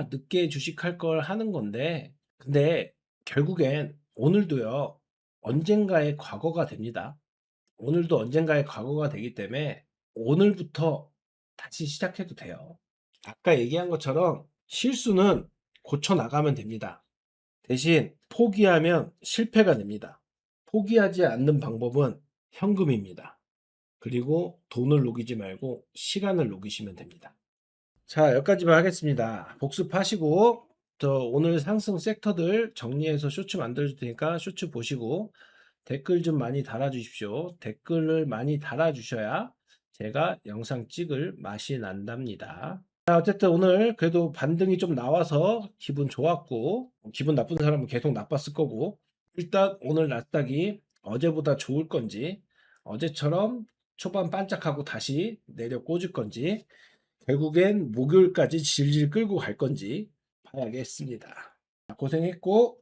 늦게 주식할 걸 하는 건데 근데 결국엔 오늘도요 언젠가의 과거가 됩니다. 오늘도 언젠가의 과거가 되기 때문에 오늘부터 다시 시작해도 돼요. 아까 얘기한 것처럼 실수는 고쳐 나가면 됩니다. 대신 포기하면 실패가 됩니다. 포기하지 않는 방법은 현금입니다. 그리고 돈을 녹이지 말고 시간을 녹이시면 됩니다. 자, 여기까지만 하겠습니다. 복습하시고, 오늘 상승 섹터들 정리해서 쇼츠 만들어줄 테니까 쇼츠 보시고, 댓글 좀 많이 달아주십시오. 댓글을 많이 달아주셔야 제가 영상 찍을 맛이 난답니다. 자, 어쨌든 오늘 그래도 반등이 좀 나와서 기분 좋았고, 기분 나쁜 사람은 계속 나빴을 거고, 일단 오늘 나스닥이 어제보다 좋을 건지, 어제처럼 초반 반짝하고 다시 내려 꽂을 건지, 결국엔 목요일까지 질질 끌고 갈 건지 봐야겠습니다. 고생했고